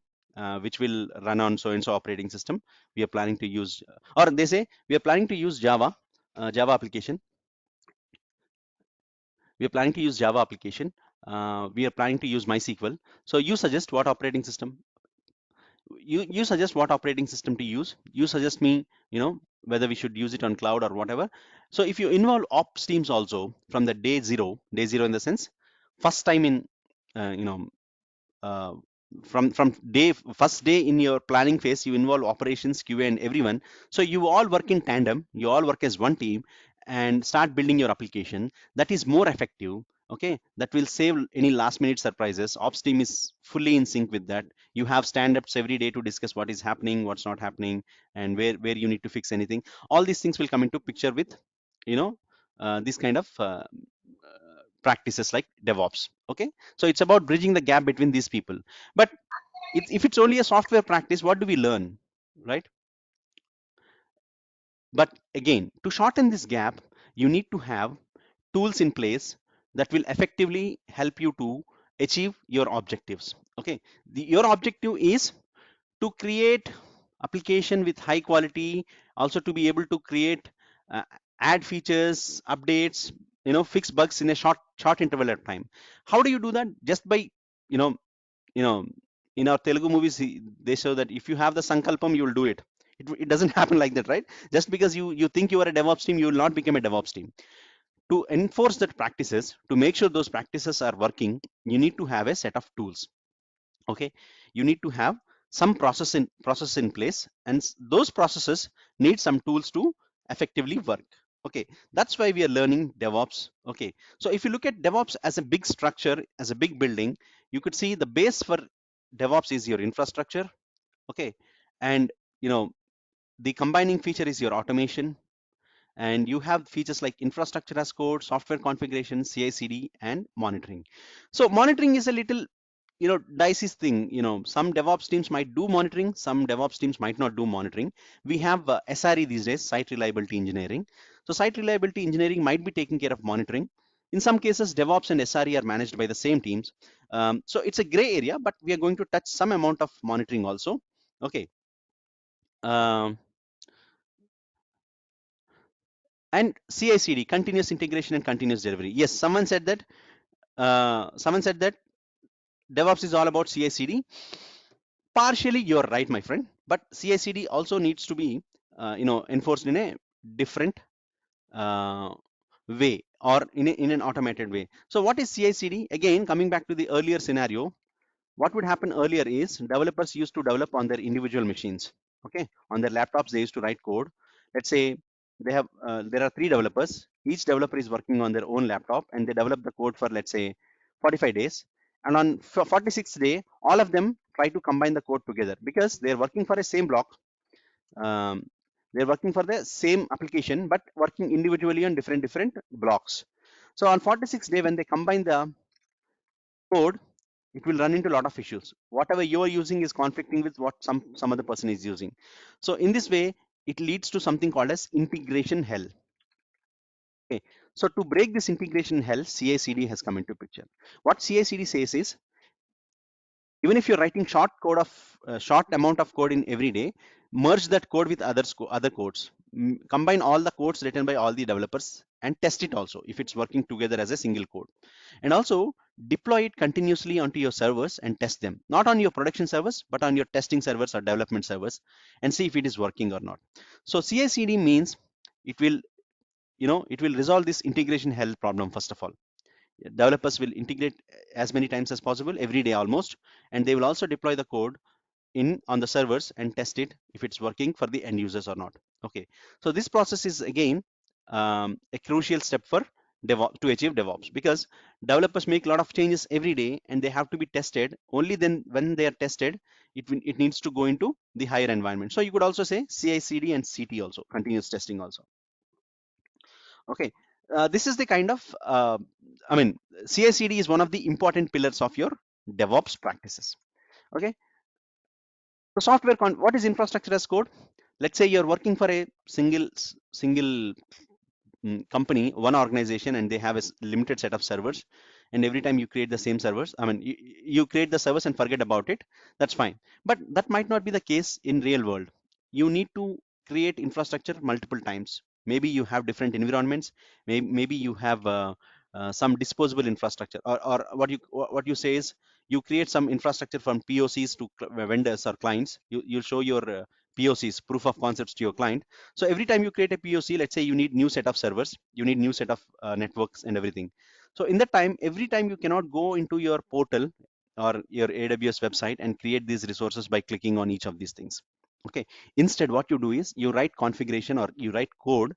which will run on so and so operating system. We are planning to use, or they say, we are planning to use Java application. We are planning to use Java application. We are planning to use MySQL. So you suggest what operating system, you suggest what operating system to use. You suggest me, whether we should use it on cloud or whatever. So if you involve ops teams also from the day zero in the sense, first time in, uh, from first day in your planning phase, you involve operations, QA, and everyone. So you all work in tandem, you all work as one team, and start building your application. That is more effective. Okay, that will save any last minute surprises. Ops team is fully in sync with that. You have stand-ups every day to discuss what is happening, what's not happening, and where you need to fix anything. All these things will come into picture with, this kind of practices like DevOps. Okay, so it's about bridging the gap between these people. But if it's only a software practice, what do we learn, right? But again, to shorten this gap, you need to have tools in place that will effectively help you to achieve your objectives. Okay, your objective is to create application with high quality, also to be able to create, uh, add features, updates, fix bugs in a short interval of time. How do you do that? Just by, you know you know in our Telugu movies, they show that if you have the sankalpam, you will do it. It doesn't happen like that, right? Just because you think you are a DevOps team, you will not become a DevOps team. To enforce that practices, to make sure those practices are working, you need to have a set of tools. Okay, you need to have some process in place, and those processes need some tools to effectively work. Okay, that's why we are learning DevOps. Okay, so if you look at DevOps as a big structure, as a big building, you could see the base for DevOps is your infrastructure. Okay, and the combining feature is your automation, and you have features like infrastructure as code, software configuration, CI/CD, and monitoring. So monitoring is a little, dicey thing. Some DevOps teams might do monitoring, some DevOps teams might not do monitoring. We have SRE these days, site reliability engineering. So site reliability engineering might be taking care of monitoring. In some cases, DevOps and SRE are managed by the same teams. So it's a gray area, but we are going to touch some amount of monitoring also. Okay. And CI/CD, continuous integration and continuous delivery. Yes, someone said that. DevOps is all about CI/CD. Partially, you're right, my friend. But CI/CD also needs to be, enforced in a different way, or in an automated way. So, what is CI/CD? Again, coming back to the earlier scenario, what would happen earlier is developers used to develop on their individual machines. Okay, on their laptops, they used to write code. Let's say there are 3 developers. Each developer is working on their own laptop, and they develop the code for, let's say, 45 days. And on 46th day, all of them try to combine the code together, because they're working for a same block. They're working for the same application, but working individually on different blocks. So on 46th day, when they combine the code, it will run into a lot of issues. Whatever you are using is conflicting with what some other person is using. So in this way, it leads to something called as integration hell. Okay, so to break this integration hell, CI/CD has come into picture. What CI/CD says is, even if you're writing short amount of code in every day, merge that code with other codes. Combine all the codes written by all the developers and test it also if it's working together as a single code. And also deploy it continuously onto your servers and test them, not on your production servers, but on your testing servers or development servers, and see if it is working or not. So CI/CD means it will, it will resolve this integration hell problem. First of all, developers will integrate as many times as possible every day almost, and they will also deploy the code on the servers and test it if it's working for the end users or not. Okay, so this process is again a crucial step for DevOps to achieve DevOps, because developers make a lot of changes every day and they have to be tested. Only then when they are tested, it needs to go into the higher environment. So you could also say CI/CD and CT also, continuous testing also. Okay, this is the kind of I mean, CI/CD is one of the important pillars of your DevOps practices. Okay, so what is infrastructure as code? Let's say you're working for a single company, one organization, and they have a limited set of servers, and every time you create the same servers, I mean, you create the servers and forget about it. That's fine, but that might not be the case in real world. You need to create infrastructure multiple times. Maybe you have different environments. Maybe you have some disposable infrastructure, or what you say is, you create some infrastructure from POCs to vendors or clients. You'll show your POCs, proof of concepts, to your client. So every time you create a POC, let's say you need new set of servers, you need new set of networks and everything. So in that time, every time you cannot go into your portal or your AWS website and create these resources by clicking on each of these things. Okay. Instead, what you do is you write configuration or you write code,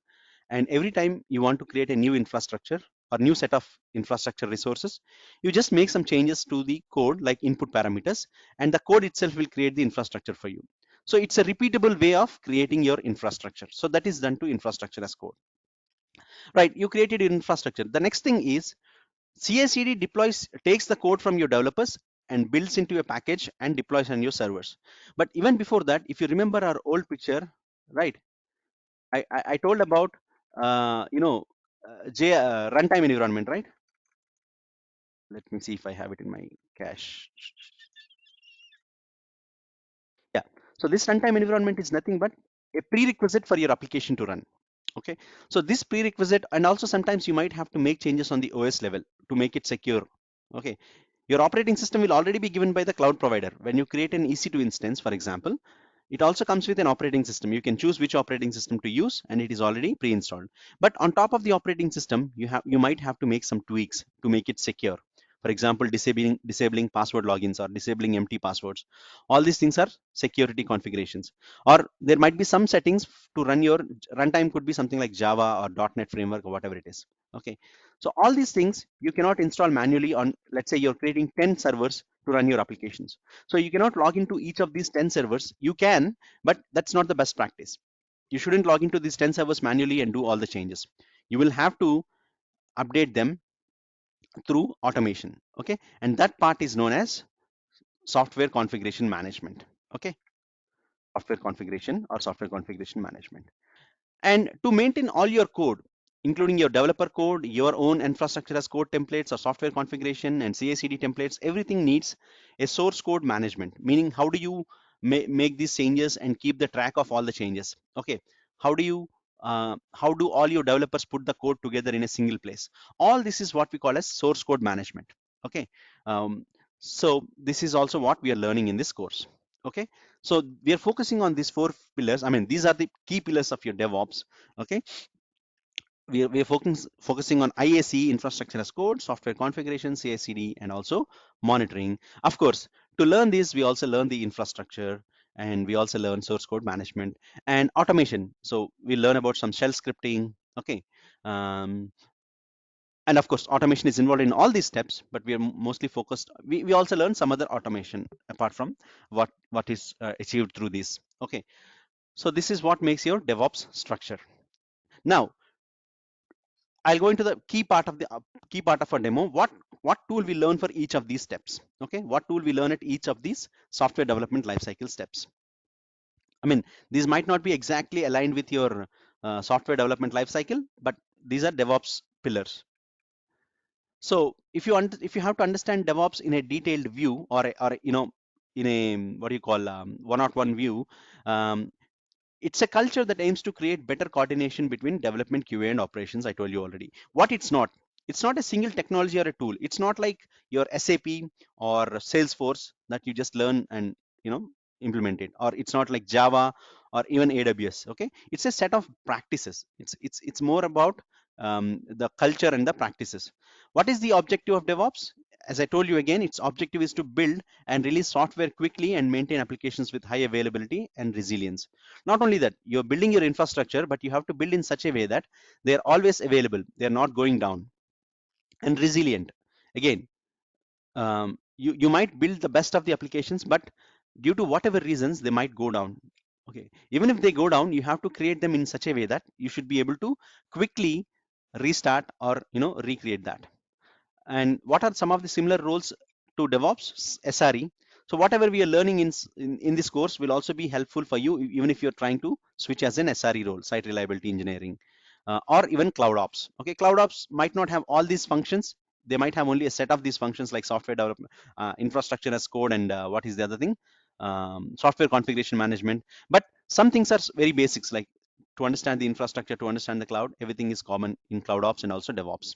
and every time you want to create a new infrastructure or new set of infrastructure resources, you just make some changes to the code like input parameters, and the code itself will create the infrastructure for you. So it's a repeatable way of creating your infrastructure. So that is done to infrastructure as code. Right, you created your infrastructure. The next thing is CI/CD takes the code from your developers and builds into a package and deploys on your servers. But even before that, if you remember our old picture, right, I told about runtime environment, right? Let me see if I have it in my cache. Yeah, so this runtime environment is nothing but a prerequisite for your application to run. Okay, so this prerequisite, and also sometimes you might have to make changes on the OS level to make it secure. Okay, your operating system will already be given by the cloud provider. When you create an EC2 instance, for example, it also comes with an operating system. You can choose which operating system to use, and it is already pre-installed. But on top of the operating system, you might have to make some tweaks to make it secure. For example, disabling password logins or disabling empty passwords. All these things are security configurations. Or there might be some settings to run your runtime, could be something like Java or .NET framework or whatever it is. Okay, so all these things you cannot install manually on, let's say you're creating 10 servers to run your applications. So you cannot log into each of these 10 servers. You can, but that's not the best practice. You shouldn't log into these 10 servers manually and do all the changes. You will have to update them through automation. Okay, and that part is known as software configuration management. Okay, software configuration or software configuration management. And to maintain all your code, including your developer code, your own infrastructure as code templates or software configuration and CI/CD templates, everything needs a source code management. Meaning, how do you make these changes and keep the track of all the changes? Okay, how do all your developers put the code together in a single place? All this is what we call as source code management. Okay, so this is also what we are learning in this course. Okay, so we are focusing on these 4 pillars. I mean, these are the key pillars of your DevOps. Okay, we are focusing on IAC, infrastructure as code, software configuration, CI/CD, and also monitoring. Of course, to learn this, we also learn the infrastructure, and we also learn source code management and automation. So we learn about some shell scripting. Okay, and of course, automation is involved in all these steps, but we are mostly focused. We also learn some other automation apart from what is achieved through this. Okay, so this is what makes your DevOps structure. Now, I'll go into the key part of the key part of our demo. What tool we learn for each of these steps? Okay, what tool we learn at each of these software development lifecycle steps? I mean, these might not be exactly aligned with your software development lifecycle, but these are DevOps pillars. So if you have to understand DevOps in a detailed view, or you know, in a what do you call one-on-one view, um, it's a culture that aims to create better coordination between development, QA, and operations. I told you already. What it's not a single technology or a tool. It's not like your SAP or Salesforce that you just learn and you know implement it, or it's not like Java or even AWS. Okay, it's a set of practices. It's more about the culture and the practices. What is the objective of DevOps? As I told you again, its objective is to build and release software quickly and maintain applications with high availability and resilience. Not only that, you're building your infrastructure, but you have to build in such a way that they're always available, they're not going down, and resilient. Again, you might build the best of the applications, but due to whatever reasons, they might go down. Okay, even if they go down, you have to create them in such a way that you should be able to quickly restart or recreate that. And what are some of the similar roles to DevOps? SRE. So whatever we are learning in this course will also be helpful for you, even if you're trying to switch as an SRE role, site reliability engineering, or even cloud ops. Okay, cloud ops might not have all these functions. They might have only a set of these functions like software development, infrastructure as code, and what is the other thing? Software configuration management. But some things are very basics, like to understand the infrastructure, to understand the cloud, everything is common in cloud ops and also DevOps.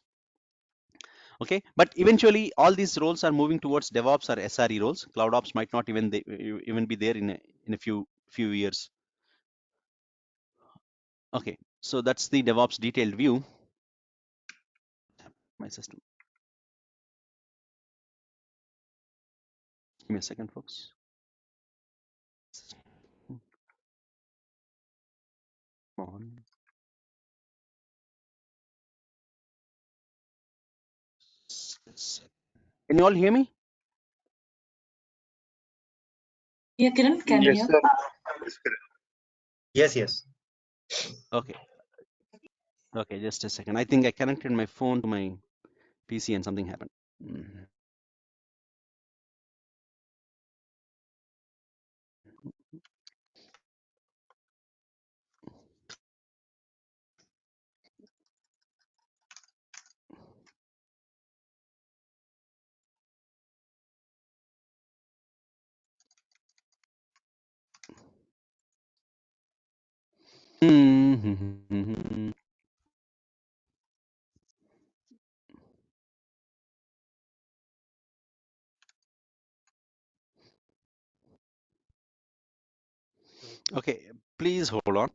Okay, but eventually all these roles are moving towards DevOps or SRE roles. Cloud ops might not even be there in a few years. Okay, so that's the DevOps detailed view. My system. Give me a second, folks. Come on. Can you all hear me? Yeah, Kiran, can you Yes, hear? sir. Yes, yes. Okay. Okay, just a second. I think I connected my phone to my PC and something happened. Okay, please hold on.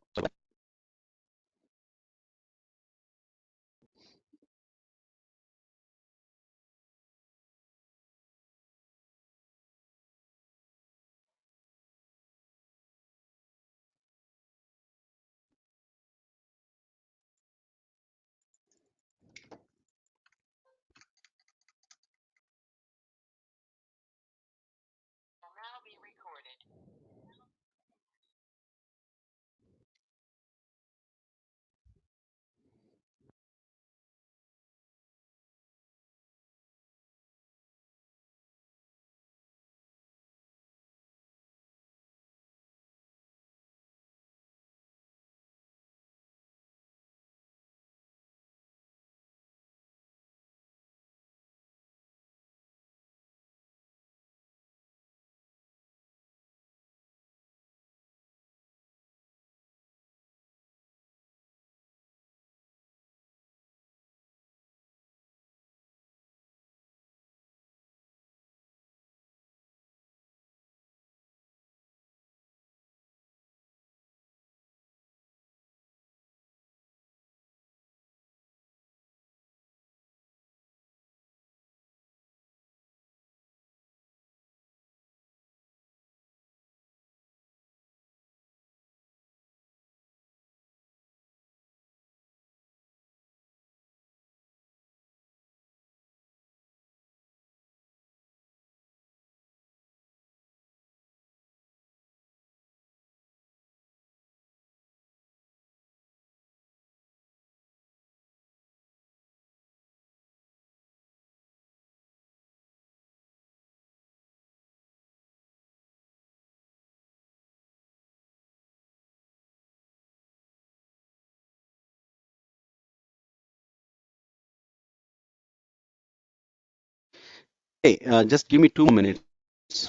Hey, just give me 2 minutes. What's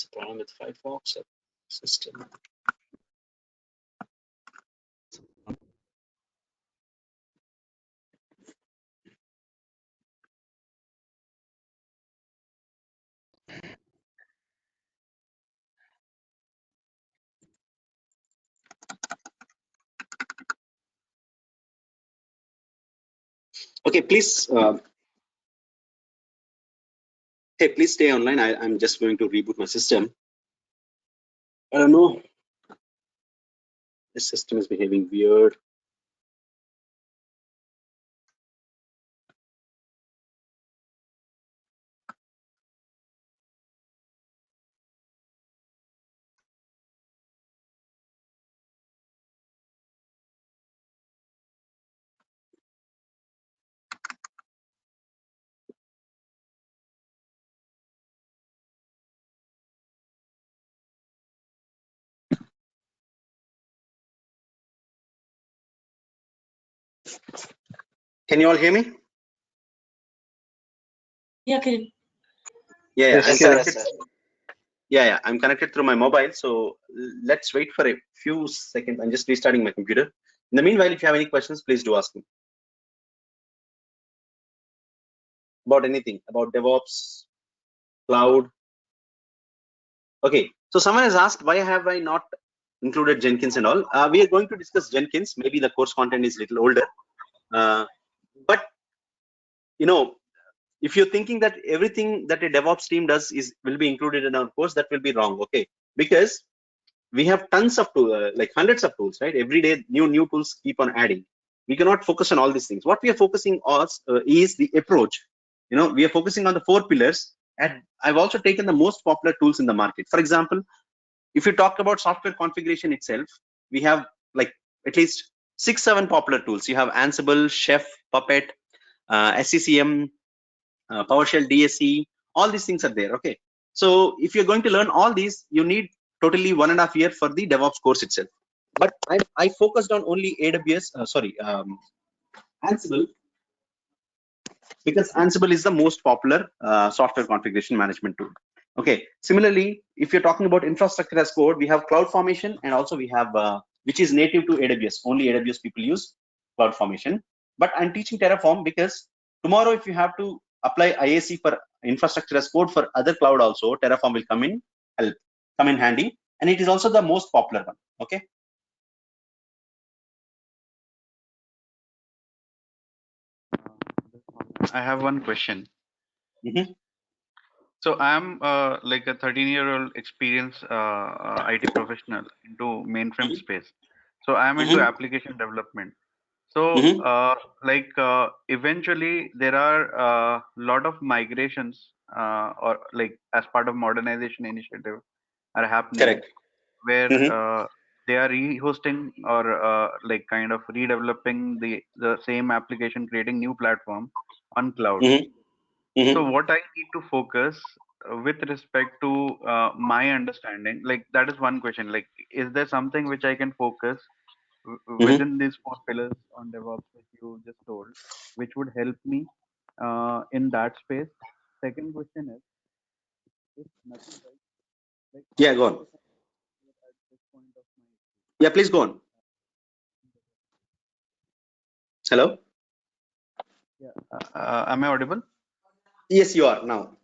the problem with Firefox system? Okay, please. Hey, please stay online. I'm just going to reboot my system. I don't know. This system is behaving weird. Can you all hear me? Yeah, Kiran. Yeah, I'm Yes, connected. Yeah, I'm connected through my mobile. So let's wait for a few seconds. I'm just restarting my computer. In the meanwhile, if you have any questions, please do ask me about anything, about DevOps, cloud. Okay, so someone has asked, why have I not included Jenkins and all? We are going to discuss Jenkins. Maybe the course content is a little older. But, you know, if you're thinking that everything that a DevOps team does will be included in our course, that will be wrong, okay? Because we have tons of tools, like hundreds of tools, right? Every day, new tools keep on adding. We cannot focus on all these things. What we are focusing on is the approach. You know, we are focusing on the 4 pillars, and I've also taken the most popular tools in the market. For example, if you talk about software configuration itself, we have like at least 6-7 popular tools. You have Ansible, Chef, Puppet, SCCM, PowerShell, DSE, all these things are there, okay? So if you're going to learn all these, you need totally 1.5 years for the DevOps course itself. But I focused on only Ansible, because Ansible is the most popular software configuration management tool. Okay, similarly, if you're talking about infrastructure as code, we have CloudFormation, and also we have, which is native to AWS. Only AWS people use CloudFormation. But I'm teaching Terraform because tomorrow, if you have to apply IAC for infrastructure as code for other cloud also, Terraform will come in handy. And it is also the most popular one, okay? I have one question. Mm-hmm. So I'm like a 13-year-old experienced IT professional into mainframe space. So I'm into application development. So eventually there are a lot of migrations or like as part of modernization initiative are happening. Correct. Where they are rehosting or like kind of redeveloping the same application, creating new platform on cloud. So what I need to focus with respect to my understanding, like that is one question, like is there something which I can focus within these 4 pillars on DevOps that you just told, which would help me in that space? Second question is, if nothing else, like yeah, go on. At this point of my, yeah, please go on. Hello? Yeah, am I audible? Yes, you are now.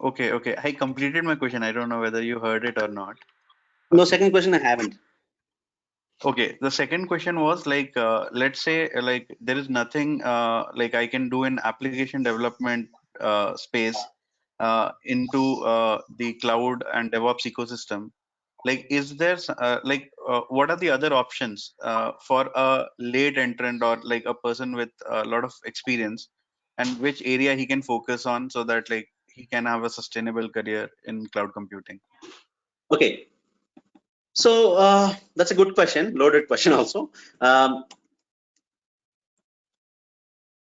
Okay. I completed my question. I don't know whether you heard it or not. No, second question I haven't. Okay, the second question was like, let's say like there is nothing like I can do in application development space into the cloud and DevOps ecosystem. Like, is there what are the other options for a late entrant or like a person with a lot of experience, and which area he can focus on so that like he can have a sustainable career in cloud computing? Okay. So that's a good question, loaded question also.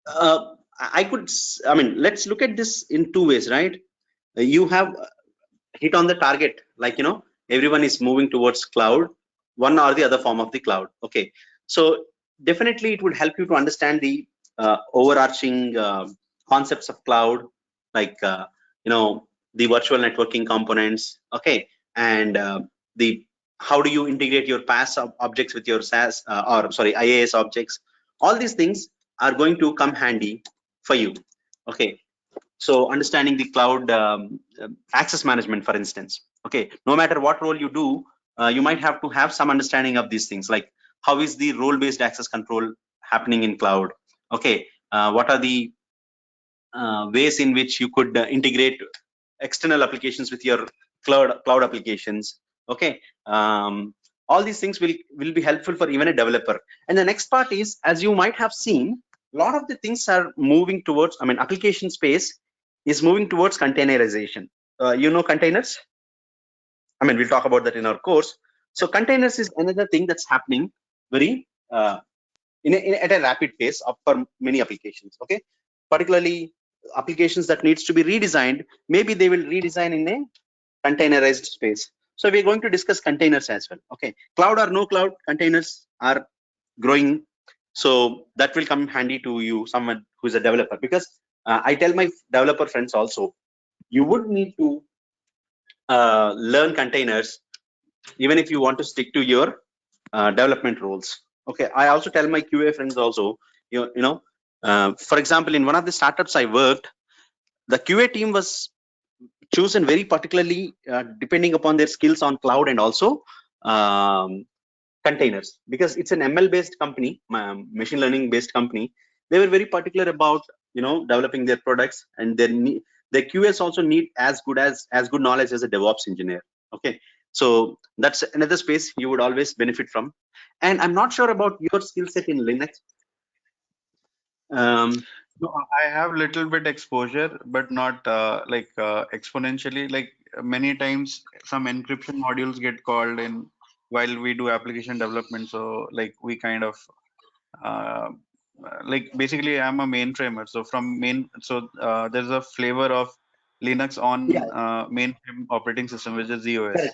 I could, I mean, let's look at this in two ways, right? You have hit on the target, like, everyone is moving towards cloud, one or the other form of the cloud. Okay, so definitely it would help you to understand the overarching concepts of cloud, like the virtual networking components. Okay, and the how do you integrate your PaaS objects with your SaaS or sorry IaaS objects. All these things are going to come handy for you. Okay, so understanding the cloud access management, for instance. Okay, no matter what role you do, you might have to have some understanding of these things, like how is the role-based access control happening in cloud. Okay, what are the ways in which you could integrate external applications with your cloud applications. Okay, all these things will be helpful for even a developer. And the next part is, as you might have seen, a lot of the things are moving towards, I mean, application space is moving towards containerization. Containers, I mean, we'll talk about that in our course. So containers is another thing that's happening very at a rapid pace for many applications. Okay, particularly applications that needs to be redesigned, maybe they will redesign in a containerized space. So we're going to discuss containers as well. Okay, cloud or no cloud, containers are growing, so that will come handy to you, someone who's a developer, because I tell my developer friends also, you would need to learn containers even if you want to stick to your development roles. Okay, I also tell my QA friends also, for example, in one of the startups I worked, the QA team was chosen very particularly depending upon their skills on cloud and also containers, because it's an ML based company, machine learning based company. They were very particular about developing their products, and their QAs also need as good knowledge as a DevOps engineer. Okay, so that's another space you would always benefit from. And I'm not sure about your skill set in Linux. No, I have little bit exposure, but not exponentially. Like many times, some encryption modules get called in while we do application development. So like we kind of like basically I'm a mainframer. So there's a flavor of Linux on mainframe operating system, which is ZOS.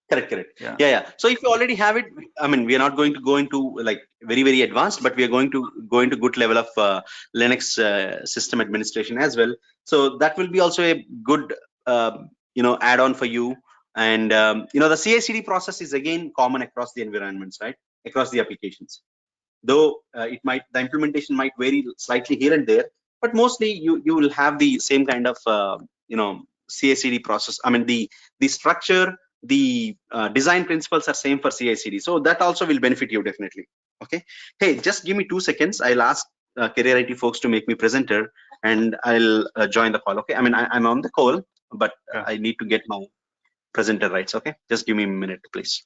Correct. Yeah. So if you already have it, I mean, we are not going to go into like very advanced, but we are going to go into good level of Linux system administration as well. So that will be also a good add-on for you. And the CI/CD process is again common across the environments, right? Across the applications. Though the implementation might vary slightly here and there, but mostly you will have the same kind of CI/CD process. I mean, the structure, the design principles are same for CI/CD, so that also will benefit you definitely. Okay, hey, just give me 2 seconds. I'll ask career IT folks to make me presenter, and I'll join the call. Okay, I mean, I'm on the call, but I need to get my presenter rights. Okay, just give me a minute, please.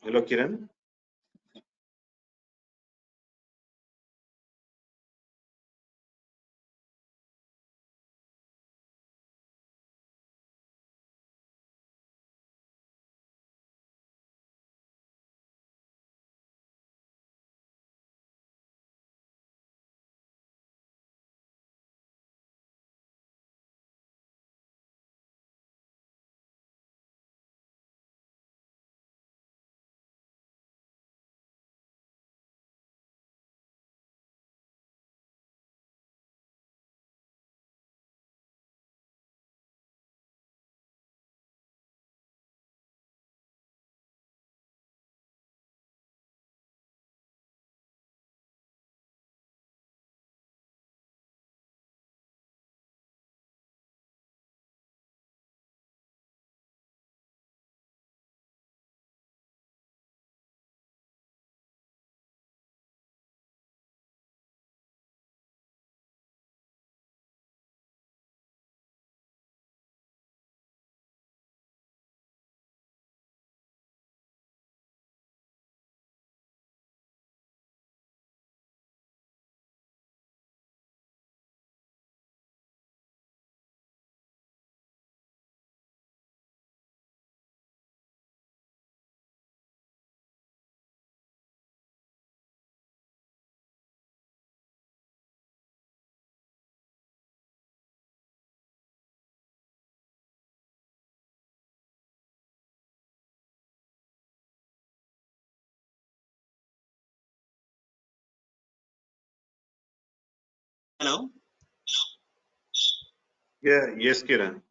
Hello, Kiran. Hello. Yeah, yes, Kiran.